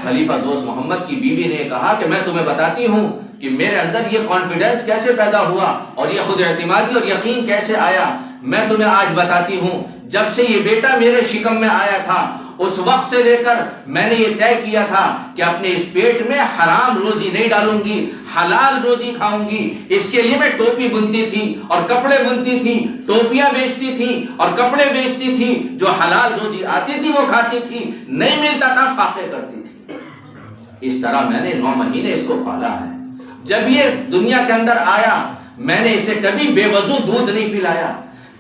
خلیفہ دوست محمد کی بیوی نے کہا کہ میں تمہیں بتاتی ہوں کہ میرے اندر یہ کانفیڈنس کیسے پیدا ہوا اور یہ خود اعتمادی اور یقین کیسے آیا۔ میں تمہیں آج بتاتی ہوں جب سے یہ بیٹا میرے شکم میں آیا تھا اس وقت سے لے کر میں نے یہ طے کیا تھا کہ اپنے اس پیٹ میں حرام روزی نہیں ڈالوں گی، حلال روزی کھاؤں گی۔ اس کے لیے میں ٹوپی بنتی تھی اور کپڑے بنتی تھی، ٹوپیاں بیچتی تھی اور کپڑے بیچتی تھی، جو حلال روزی آتی تھی وہ کھاتی تھی، نہیں ملتا تھا فاقے کرتی تھی۔ اس طرح میں نے 9 مہینے اس کو پالا ہے۔ جب یہ دنیا کے اندر آیا میں نے اسے کبھی بے وضو دودھ نہیں پلایا،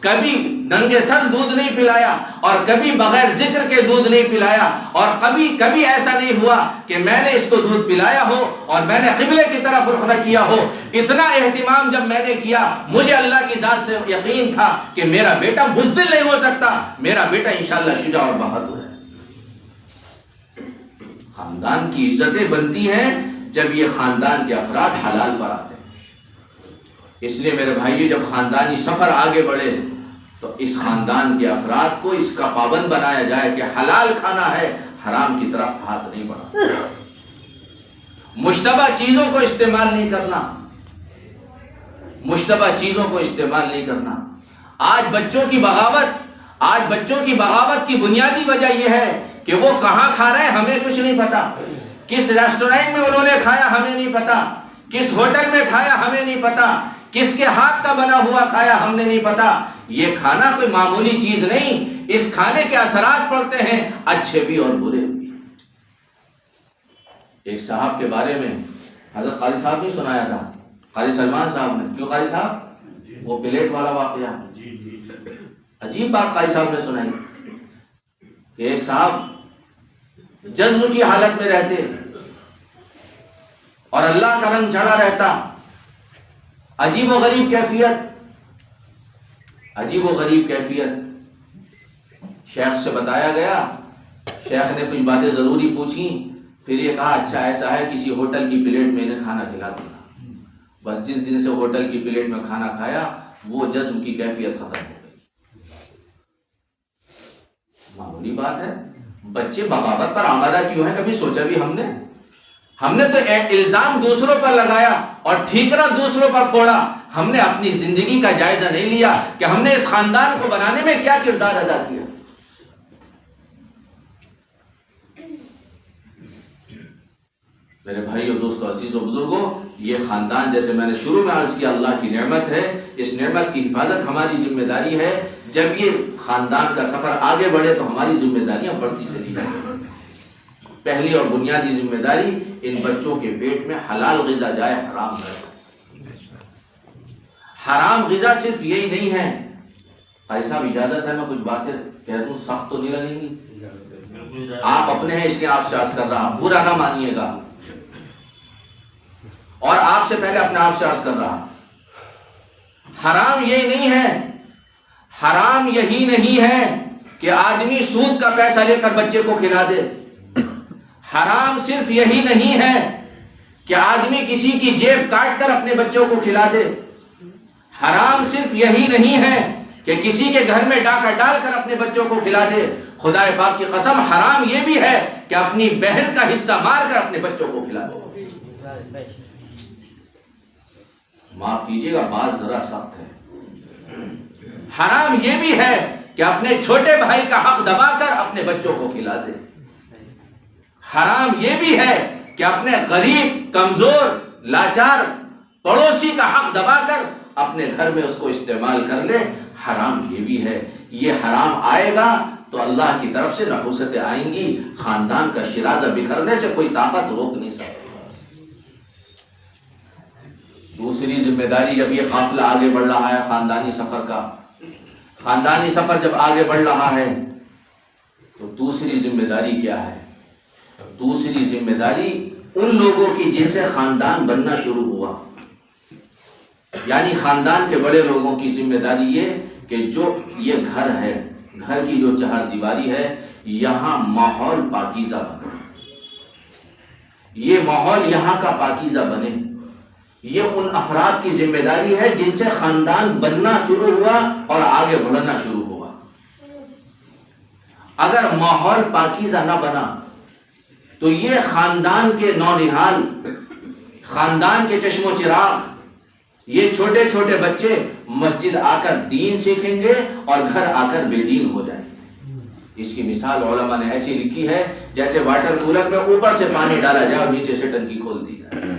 کبھی ننگے سر دودھ نہیں پلایا اور کبھی بغیر ذکر کے دودھ نہیں پلایا، اور کبھی ایسا نہیں ہوا کہ میں نے اس کو دودھ پلایا ہو اور میں نے قبلے کی طرف رخ نہ کیا ہو۔ اتنا اہتمام جب میں نے کیا مجھے اللہ کی ذات سے یقین تھا کہ میرا بیٹا بزدل نہیں ہو سکتا، میرا بیٹا انشاءاللہ شجاع اور بہادر ہے۔ خاندان کی عزتیں بنتی ہیں جب یہ خاندان کے افراد حلال پر آتے ہیں۔ اس لیے میرے بھائیو جب خاندانی سفر آگے بڑھے تو اس خاندان کے افراد کو اس کا پابند بنایا جائے کہ حلال کھانا ہے، حرام کی طرف ہاتھ نہیں بڑھانا، مشتبہ چیزوں کو استعمال نہیں کرنا، مشتبہ چیزوں کو استعمال نہیں کرنا۔ آج بچوں کی بغاوت کی بنیادی وجہ یہ ہے کہ وہ کہاں کھا رہے ہیں ہمیں کچھ نہیں پتا، کس ریسٹورینٹ میں انہوں نے کھایا ہمیں نہیں پتا، کس ہوٹل میں کھایا ہمیں نہیں پتا، کس کے ہاتھ کا بنا ہوا کھایا ہم نے نہیں پتا۔ یہ کھانا کوئی معمولی چیز نہیں، اس کھانے کے اثرات پڑتے ہیں اچھے بھی اور برے بھی۔ ایک صاحب کے بارے میں حضرت قاری صاحب نے سنایا تھا، قاری سلمان صاحب نے، کیوں قاری صاحب وہ پلیٹ والا واقعہ، عجیب بات قاری صاحب نے سنائی کہ ایک صاحب جذب کی حالت میں رہتے اور اللہ کا رنگ چڑھا رہتا، عجیب و غریب کیفیت۔ شیخ سے بتایا گیا، شیخ نے کچھ باتیں ضروری پوچھی، پھر یہ کہا اچھا ایسا ہے کسی ہوٹل کی پلیٹ میں انہیں کھانا کھلا دوں گا۔ بس جس دن سے ہوٹل کی پلیٹ میں کھانا کھایا وہ جذب کی کیفیت ختم ہو گئی. معمولی بات ہے. بچے بغاوت پر آمادہ کیوں ہیں کبھی سوچا بھی ہم نے تو الزام دوسروں پر لگایا اور ٹھیکرا دوسروں پر پھوڑا. ہم نے اپنی زندگی کا جائزہ نہیں لیا کہ ہم نے اس خاندان کو بنانے میں کیا کردار ادا کیا. میرے بھائیو دوستو عزیزو بزرگوں، یہ خاندان جیسے میں نے شروع میں عرض کیا اللہ کی نعمت ہے. اس نعمت کی حفاظت ہماری ذمہ داری ہے. جب یہ خاندان کا سفر آگے بڑھے تو ہماری ذمہ داریاں بڑھتی چلی جائیں. پہلی اور بنیادی ذمہ داری ان بچوں کے پیٹ میں حلال غذا جائے، حرام نہ جائے. حرام غذا صرف یہی نہیں ہے. بھائی صاحب اجازت ہے میں کچھ باتیں کہہ دوں، سخت تو نہیں لگیں گی؟ آپ اپنے ہیں اس لیے آپ سے عرض کر رہا، برا نہ مانیے گا. اور آپ سے پہلے اپنے آپ سے عرض کر رہا، حرام یہ نہیں ہے، حرام یہی نہیں ہے کہ آدمی سود کا پیسہ لے کر بچے کو کھلا دے. حرام صرف یہی نہیں ہے کہ آدمی کسی کی جیب کاٹ کر اپنے بچوں کو کھلا دے. حرام صرف یہی نہیں ہے کہ کسی کے گھر میں ڈاکہ ڈال کر اپنے بچوں کو کھلا دے. خدا پاک کی قسم حرام یہ بھی ہے کہ اپنی بہن کا حصہ مار کر اپنے بچوں کو کھلا دے. معاف کیجیے گا بات ذرا سخت ہے. حرام یہ بھی ہے کہ اپنے چھوٹے بھائی کا حق دبا کر اپنے بچوں کو کھلا دے. حرام یہ بھی ہے کہ اپنے غریب، کمزور، لاچار پڑوسی کا حق دبا کر اپنے گھر میں اس کو استعمال کر لے. حرام یہ بھی ہے. یہ حرام آئے گا تو اللہ کی طرف سے نحوستیں آئیں گی. خاندان کا شرازہ بکھرنے سے کوئی طاقت روک نہیں سکتی. دوسری ذمہ داری، جب یہ قافلہ آگے بڑھ رہا ہے خاندانی سفر کا، خاندانی سفر جب آگے بڑھ رہا ہے تو دوسری ذمہ داری کیا ہے؟ دوسری ذمہ داری ان لوگوں کی جن سے خاندان بننا شروع ہوا، یعنی خاندان کے بڑے لوگوں کی ذمہ داری یہ کہ جو یہ گھر ہے، گھر کی جو چہار دیواری ہے، یہاں ماحول پاکیزہ بنے. یہ ماحول یہاں کا پاکیزہ بنے. یہ ان افراد کی ذمہ داری ہے جن سے خاندان بننا شروع ہوا اور آگے بڑھنا شروع ہوا. اگر ماحول پاکیزہ نہ بنا تو یہ خاندان کے نونہال، خاندان کے چشم و چراغ، یہ چھوٹے چھوٹے بچے مسجد آ کر دین سیکھیں گے اور گھر آ کر بے دین ہو جائیں گے. اس کی مثال علماء نے ایسی لکھی ہے جیسے واٹر کولر میں اوپر سے پانی ڈالا جائے اور نیچے سے ٹنکی کھول دی جائے.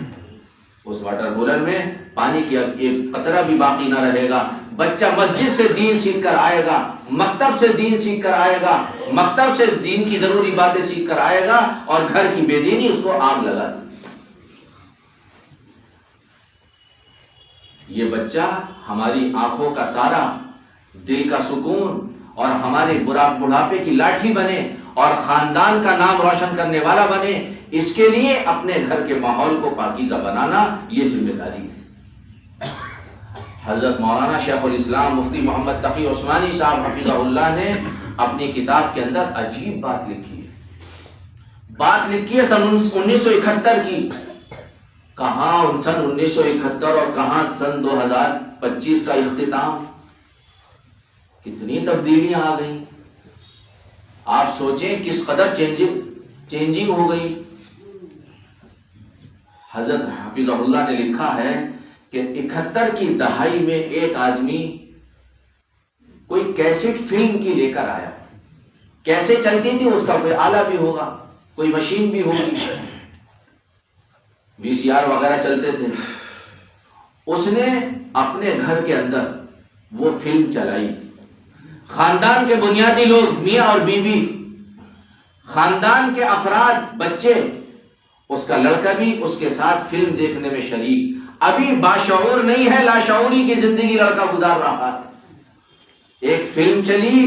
اس واٹر کولر میں پانی کی ایک قطرہ بھی باقی نہ رہے گا. بچہ مسجد سے دین سیکھ کر آئے گا، مکتب سے دین سیکھ کر آئے گا، مکتب سے دین کی ضروری باتیں سیکھ کر آئے گا اور گھر کی بے دینی اس کو آگ لگا دی. یہ بچہ ہماری آنکھوں کا تارا، دل کا سکون اور ہمارے بڑھاپے کی لاٹھی بنے اور خاندان کا نام روشن کرنے والا بنے. اس کے لیے اپنے گھر کے ماحول کو پاکیزہ بنانا یہ ذمہ داری ہے. حضرت مولانا شیخ الاسلام مفتی محمد تقی عثمانی صاحب حفظہ اللہ نے اپنی کتاب کے اندر عجیب بات لکھی ہے سن 1971 کی. کہاں سن 1971 اور کہاں سن 2025 کا اختتام. کتنی تبدیلیاں آ گئیں. آپ سوچیں کس قدر چینجنگ ہو گئی. حضرت حفظہ اللہ نے لکھا ہے کہ 71 کی دہائی میں ایک آدمی کوئی کیسٹ فلم کی لے کر آیا. کیسے چلتی تھی اس کا کوئی آلہ بھی ہوگا، کوئی مشین بھی ہوگی، VCR وغیرہ چلتے تھے. اس نے اپنے گھر کے اندر وہ فلم چلائی. خاندان کے بنیادی لوگ، میاں اور بیوی، خاندان کے افراد، بچے، اس کا لڑکا بھی اس کے ساتھ فلم دیکھنے میں شریک. ابھی باشعور نہیں ہے، لاشعوری کی زندگی لڑکا گزار رہا ہے. ایک فلم چلی،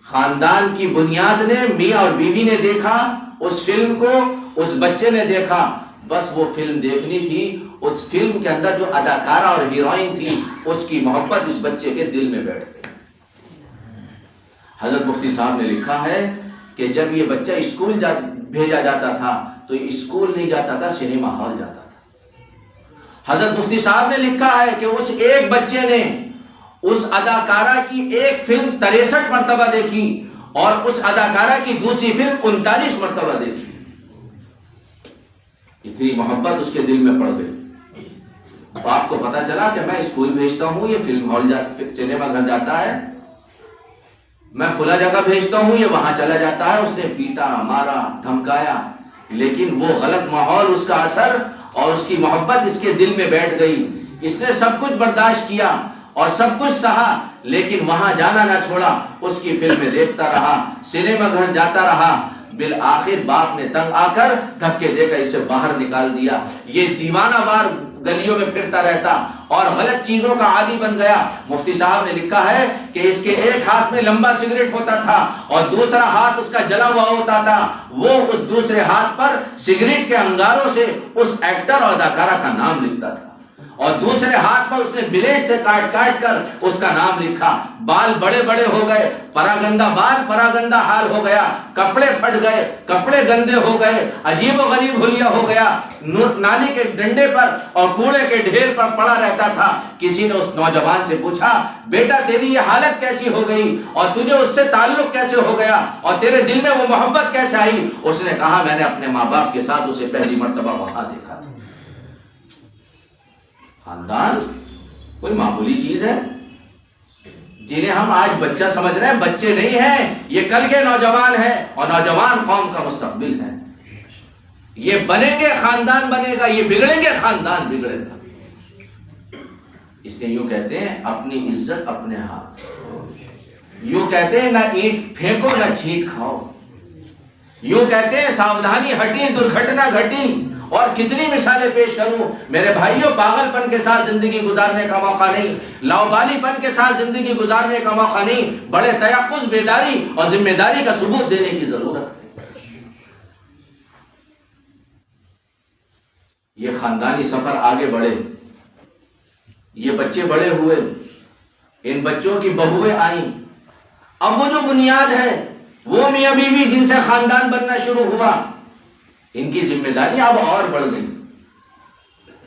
خاندان کی بنیاد نے، میاں اور بیوی نے دیکھا اس فلم کو، اس بچے نے دیکھا. بس وہ فلم دیکھنی تھی. اس فلم کے اندر جو اداکارہ اور ہیروئن تھی اس کی محبت اس بچے کے دل میں بیٹھ گئی. حضرت مفتی صاحب نے لکھا ہے کہ جب یہ بچہ اسکول بھیجا جاتا تھا تو اسکول نہیں جاتا تھا، سنیما ہال جاتا تھا. حضرت مفتی صاحب نے لکھا ہے کہ اس ایک بچے نے اس اداکارہ کی ایک فلم 63 مرتبہ دیکھی اور اس اداکارہ کی دوسری فلم 39 مرتبہ دیکھی. اتنی محبت اس کے دل میں پڑ گئی. باپ کو پتا چلا کہ میں اسکول بھیجتا ہوں، یہ فلم ہال سنیما گھر جاتا ہے، میں فلاں جگہ بھیجتا ہوں، یہ وہاں چلا جاتا ہے. اس نے پیٹا، مارا، دھمکایا، لیکن وہ غلط ماحول، اس کا اثر اور اس کی محبت اس کے دل میں بیٹھ گئی. اس نے سب کچھ برداشت کیا اور سب کچھ سہا، لیکن وہاں جانا نہ چھوڑا. اس کی فلمیں دیکھتا رہا، سنیما گھر جاتا رہا. بالآخر باپ نے تنگ آ کر دھکے دے کر اسے باہر نکال دیا. یہ دیوانہ وار گلیوں میں پھرتا رہتا اور غلط چیزوں کا عادی بن گیا. مفتی صاحب نے لکھا ہے کہ اس کے ایک ہاتھ میں لمبا سگریٹ ہوتا تھا اور دوسرا ہاتھ اس کا جلا ہوا ہوتا تھا. وہ اس دوسرے ہاتھ پر سگریٹ کے انگاروں سے اس ایکٹر اور اداکارہ کا نام لکھتا تھا اور دوسرے ہاتھ پر اس نے بلیڈ سے کاٹ کاٹ کر اس کا نام لکھا. بال بڑے بڑے ہو گئے، پراگندہ بال پراگندہ حال ہو گیا. کپڑے پھٹ گئے، کپڑے گندے ہو گئے، عجیب و غریب حلیہ ہو گیا. نالی کے ڈنڈے پر اور کوڑے کے ڈھیر پر پڑا رہتا تھا. کسی نے اس نوجوان سے پوچھا، بیٹا تیری یہ حالت کیسی ہو گئی اور تجھے اس سے تعلق کیسے ہو گیا اور تیرے دل میں وہ محبت کیسے آئی؟ اس نے کہا، میں نے اپنے ماں باپ کے ساتھ اسے پہلی مرتبہ وہاں دیکھا تھا. خاندان کوئی معمولی چیز ہے جنہیں ہم آج بچہ سمجھ رہے ہیں، بچے نہیں ہیں. یہ کل کے نوجوان ہیں اور نوجوان قوم کا مستقبل ہے. یہ بنیں گے خاندان بنے گا، یہ بگڑیں گے خاندان بگڑے گا. اس لیے یوں کہتے ہیں اپنی عزت اپنے ہاتھ. یوں کہتے ہیں نہ اینٹ پھینکو نہ چھینٹ کھاؤ. یوں کہتے ہیں ساودھانی ہٹی درگھٹنا گھٹی. اور کتنی مثالیں پیش کروں میرے بھائیوں. پاگل پن کے ساتھ زندگی گزارنے کا موقع نہیں، لاوبالی پن کے ساتھ زندگی گزارنے کا موقع نہیں. بڑے تیقظ، بیداری اور ذمہ داری کا ثبوت دینے کی ضرورت ہے. یہ خاندانی سفر آگے بڑھے، یہ بچے بڑے ہوئے، ان بچوں کی بہویں آئیں. اب وہ جو بنیاد ہے، وہ میاں بیوی جن سے خاندان بننا شروع ہوا، ان کی ذمہ داری اب اور بڑھ گئی.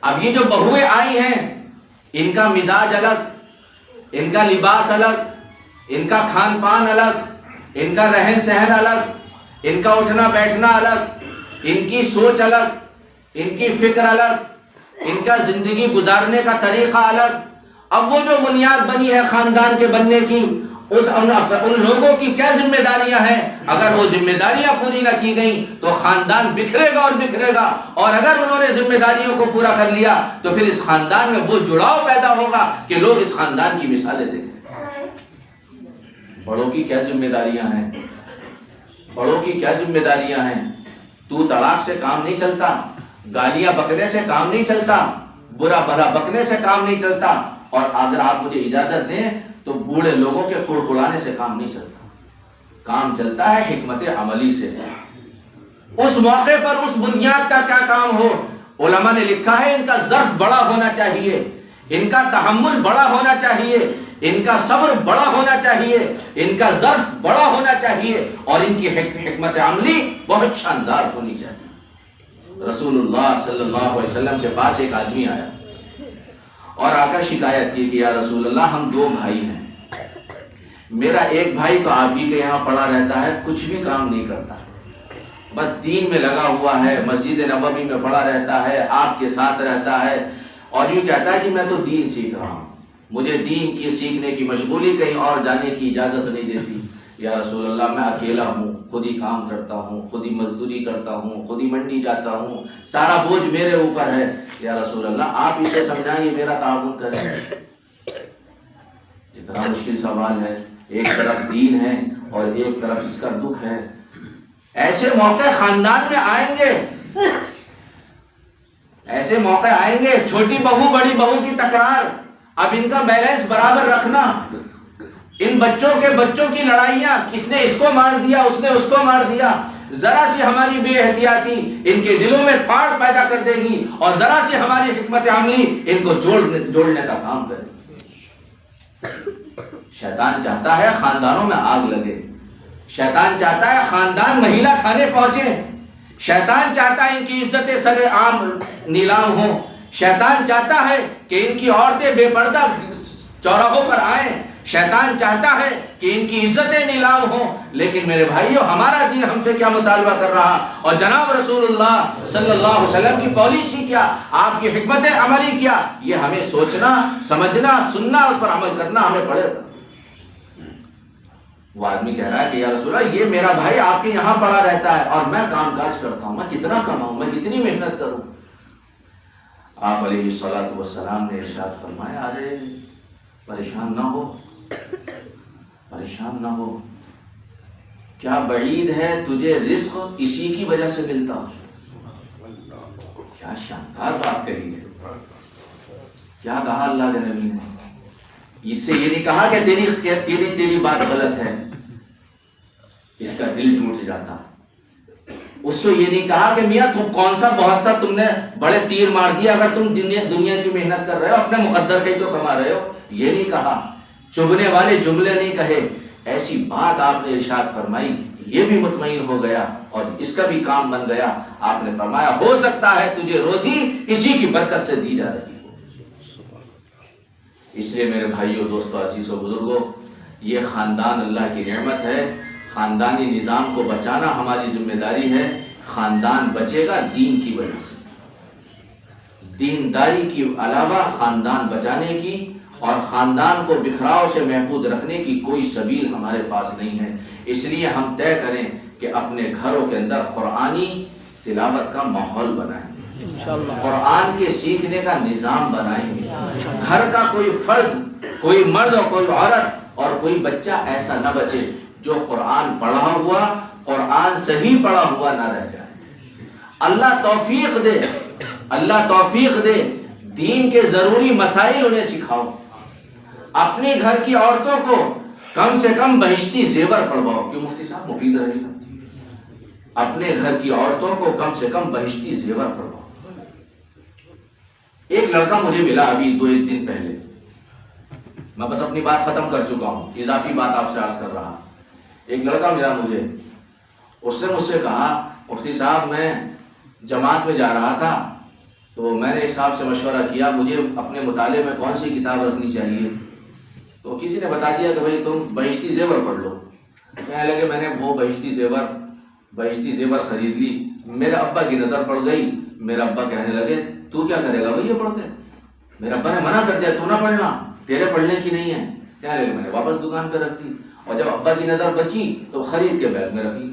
اب یہ جو بہویں آئی ہیں، ان کا مزاج الگ، ان کا لباس الگ، ان کا کھان پان الگ، ان کا رہن سہن الگ، ان کا اٹھنا بیٹھنا الگ، ان کی سوچ الگ، ان کی فکر الگ، ان کا زندگی گزارنے کا طریقہ الگ. اب وہ جو بنیاد بنی ہے خاندان کے بننے کی، ان لوگوں کی کیا ذمہ داریاں ہیں؟ اگر وہ ذمہ داریاں پوری نہ کی گئیں تو خاندان بکھرے گا اور بکھرے گا. اور اگر انہوں نے ذمہ داریوں کو پورا کر لیا تو پھر اس خاندان میں وہ جڑاؤ پیدا ہوگا کہ لوگ اس خاندان کی مثالیں دیکھیں. بڑوں کی کیا ذمہ داریاں ہیں؟ بڑوں کی کیا ذمہ داریاں ہیں؟ تو طلاق سے کام نہیں چلتا، گالیاں بکنے سے کام نہیں چلتا، برا بھلا بکنے سے کام نہیں چلتا. اور اگر آپ مجھے اجازت دیں تو بوڑھے لوگوں کے کڑکڑانے سے کام نہیں چلتا. کام چلتا ہے حکمت عملی سے. اس موقع پر اس بنیاد کا کیا کام ہو. علماء نے لکھا ہے ان کا ظرف بڑا ہونا چاہیے، ان کا تحمل بڑا ہونا چاہیے، ان کا صبر بڑا ہونا چاہیے، ان کا ظرف بڑا ہونا چاہیے اور ان کی حکمت عملی بہت شاندار ہونی چاہیے. رسول اللہ صلی اللہ علیہ وسلم کے پاس ایک آدمی آیا اور آ کر شکایت کی کہ یا رسول اللہ ہم دو بھائی ہیں، میرا ایک بھائی تو آپ ہی کے یہاں پڑا رہتا ہے، کچھ بھی کام نہیں کرتا، بس دین میں لگا ہوا ہے، مسجد نبوی میں پڑا رہتا ہے، آپ کے ساتھ رہتا ہے اور یوں کہتا ہے کہ میں تو دین سیکھ رہا ہوں، مجھے دین کی سیکھنے کی مشغولی کہیں اور جانے کی اجازت نہیں دیتی. یا رسول اللہ میں اکیلا ہوں، خود ہی کام کرتا ہوں، خود ہی مزدوری کرتا ہوں، خود ہی منڈی جاتا ہوں، سارا بوجھ میرے اوپر ہے. یا رسول اللہ آپ اسے سمجھائیں، میرا تعاون کریں. اتنا مشکل سوال ہے، ایک طرف دین ہے اور ایک طرف اس کا دکھ ہے. ایسے موقع خاندان میں آئیں گے، ایسے موقع آئیں گے. چھوٹی بہو بڑی بہو کی تکرار، اب ان کا بیلنس برابر رکھنا. ان بچوں کی لڑائیاں، کس نے اس کو مار دیا، اس نے اس کو مار دیا. ذرا سی ہماری بے احتیاطی ان کے دلوں میں پھاڑ پیدا کر دے گی اور ذرا سی ہماری حکمت عملی ان کو جوڑنے کا کام کرے گی. شیطان چاہتا ہے خاندانوں میں آگ لگے، شیطان چاہتا ہے خاندان مہیلا کھانے پہنچے، شیطان چاہتا ہے ان کی عزت سر عام نیلام ہو، شیطان چاہتا ہے کہ ان کی عورتیں بے پردہ چوراہوں پر آئیں، شیطان چاہتا ہے کہ ان کی عزتیں نیلام ہوں، لیکن میرے بھائیوں ہمارا دین ہم سے کیا مطالبہ کر رہا، اور جناب رسول اللہ صلی اللہ علیہ وسلم کی پالیسی کیا، آپ کی حکمت عملی کیا، یہ ہمیں سوچنا، سمجھنا، سننا، اس پر عمل کرنا ہمیں پڑے گا۔ وہ آدمی کہہ رہا ہے کہ یا رسول اللہ یہ میرا بھائی آپ کے یہاں پڑا رہتا ہے اور میں کام کاج کرتا ہوں، میں کتنا کماؤں، میں کتنی محنت کروں؟ آپ علیہ الصلوۃ والسلام نے ارشاد فرمایا ارے پریشان نہ ہو، پریشان نہ ہو، کیا بعید ہے تجھے رزق اسی کی وجہ سے ملتا ہو۔ کیا شاندار بات کہی ہے، کیا کہا اللہ کے نبی نے۔ اس سے یہ نہیں کہا کہ تیری بات غلط ہے، اس کا دل ٹوٹ جاتا۔ اس سے یہ نہیں کہا کہ میاں تم کون سا بہت سا تم نے بڑے تیر مار دیا، اگر تم دنیا کی محنت کر رہے ہو، اپنے مقدر کے تو کما رہے ہو، یہ نہیں کہا۔ چبھنے والے جملے نہیں کہے، ایسی بات آپ نے ارشاد فرمائی، یہ بھی مطمئن ہو گیا اور اس کا بھی کام بن گیا۔ آپ نے فرمایا ہو سکتا ہے تجھے روزی اسی کی برکت سے دی جا رہی ہو۔ اس لیے میرے بھائیوں، دوستو، عزیزو، بزرگوں، یہ خاندان اللہ کی نعمت ہے، خاندانی نظام کو بچانا ہماری ذمہ داری ہے۔ خاندان بچے گا دین کی وجہ سے، دینداری کے علاوہ خاندان بچانے کی اور خاندان کو بکھراؤ سے محفوظ رکھنے کی کوئی سبیل ہمارے پاس نہیں ہے۔ اس لیے ہم طے کریں کہ اپنے گھروں کے اندر قرآنی تلاوت کا ماحول بنائیں، قرآن کے سیکھنے کا نظام بنائیں گے۔ گھر کا کوئی فرد، کوئی مرد اور کوئی عورت اور کوئی بچہ ایسا نہ بچے جو قرآن پڑھا ہوا، قرآن صحیح پڑھا ہوا نہ رہ جائے۔ اللہ توفیق دے، اللہ توفیق دے، دین کے ضروری مسائل انہیں سکھاؤ۔ اپنے گھر کی عورتوں کو کم سے کم بہشتی زیور پڑھواؤ۔ کیوں مفتی صاحب مفید رہے گا؟ اپنے گھر کی عورتوں کو کم سے کم بہشتی زیور پڑھواؤ۔ ایک لڑکا مجھے ملا ابھی 2-1 دن پہلے، میں بس اپنی بات ختم کر چکا ہوں، اضافی بات آپ سے عرض کر رہا۔ ایک لڑکا ملا مجھے، اس نے مجھ سے کہا مفتی صاحب میں جماعت میں جا رہا تھا تو میں نے ایک صاحب سے مشورہ کیا مجھے اپنے مطالعے میں کون سی کتاب رکھنی چاہیے، تو کسی نے بتا دیا کہ بھائی تم بہشتی زیور پڑھ لو۔ کہنے لگے میں نے وہ بہشتی زیور خرید لی، میرے ابا کی نظر پڑ گئی، میرے ابا کہنے لگے تو کیا کرے گا بھائی یہ پڑھ کے، میرے ابا نے منع کر دیا تو نہ پڑھنا، تیرے پڑھنے کی نہیں ہے۔ کہنے لگے میں نے واپس دکان پہ رکھ دی، اور جب ابا کی نظر بچی تو خرید کے بیگ میں رکھ لی،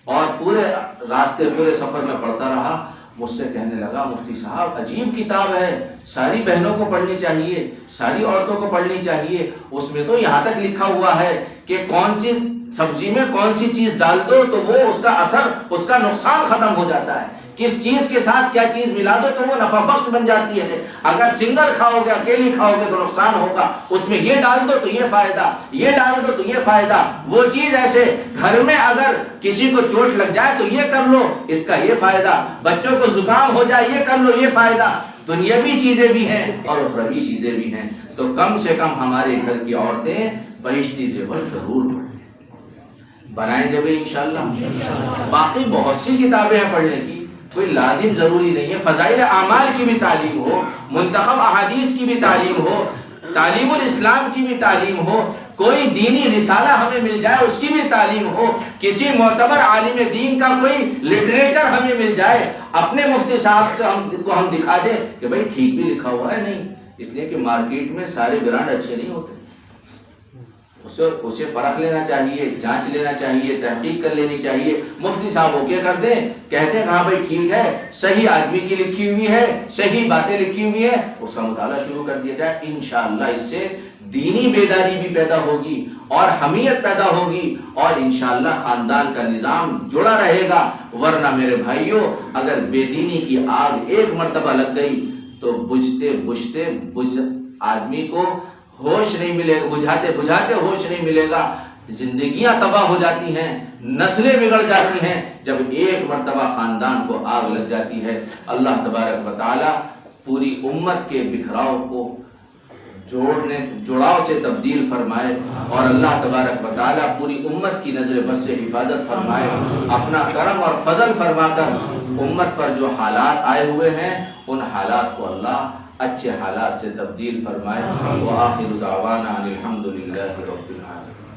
اور پورے راستے پورے سفر میں پڑھتا رہا۔ مجھ سے کہنے لگا مفتی صاحب عجیب کتاب ہے، ساری بہنوں کو پڑھنی چاہیے، ساری عورتوں کو پڑھنی چاہیے، اس میں تو یہاں تک لکھا ہوا ہے کہ کون سی سبزی میں کون سی چیز ڈال دو تو وہ اس کا اثر، اس کا نقصان ختم ہو جاتا ہے، کس چیز کے ساتھ کیا چیز ملا دو تو وہ نفع بخش بن جاتی ہے، اگر سنگل کھاؤ گے، اکیلی کھاؤ گے تو نقصان ہوگا، اس میں یہ ڈال دو تو یہ فائدہ، یہ ڈال دو تو یہ فائدہ، وہ چیز ایسے گھر میں اگر کسی کو چوٹ لگ جائے تو یہ کر لو، اس کا یہ فائدہ، بچوں کو زکام ہو جائے یہ کر لو، یہ فائدہ۔ دنیاوی چیزیں بھی ہیں اور اخروی چیزیں بھی ہیں، تو کم سے کم ہمارے گھر کی عورتیں بہشتی زیور ضرور بنائیں گے بھی انشاءاللہ۔ باقی بہت سی کتابیں ہیں پڑھنے کی، کوئی لازم ضروری نہیں ہے، فضائل اعمال کی بھی تعلیم ہو، منتخب احادیث کی بھی تعلیم ہو، تعلیم الاسلام کی بھی تعلیم ہو، کوئی دینی رسالہ ہمیں مل جائے اس کی بھی تعلیم ہو، کسی معتبر عالم دین کا کوئی لٹریچر ہمیں مل جائے، اپنے مفتی صاحب سے ہم دکھا دیں کہ بھائی ٹھیک بھی لکھا ہوا ہے، نہیں اس لیے کہ مارکیٹ میں سارے برانڈ اچھے نہیں ہوتے، اسے پرکھ لینا چاہیے، جانچ لینا چاہیے، تحقیق کر لینی چاہیے۔ مفتی صاحب اوکے کر دیں، کہتے ہیں ہاں بھائی ٹھیک ہے، صحیح آدمی کی لکھی ہوئی ہے، صحیح باتیں لکھی ہوئی ہیں، اس کا مطالعہ شروع کر دیا جائے، انشاءاللہ اس سے دینی بیداری بھی پیدا ہوگی اور حمیت پیدا ہوگی اور انشاءاللہ خاندان کا نظام جڑا رہے گا۔ ورنہ میرے بھائیوں اگر بے دینی کی آگ ایک مرتبہ لگ گئی تو بجھتے آدمی کو ہوش نہیں ملے گا، بجھاتے ہوش نہیں ملے گا، زندگیاں تباہ ہو جاتی ہیں، نسلیں بگڑ جاتی ہیں جب ایک مرتبہ خاندان کو آگ لگ جاتی ہے۔ اللہ تبارک و تعالی پوری امت کے بکھراؤ کو جڑاؤ سے تبدیل فرمائے، اور اللہ تبارک و تعالیٰ پوری امت کی نظر بس سے حفاظت فرمائے، اپنا کرم اور فضل فرما کر امت پر جو حالات آئے ہوئے ہیں ان حالات کو اللہ اچھے حالات سے تبدیل فرمائے۔ وآخر دعوانا الحمدللہ رب العالمین۔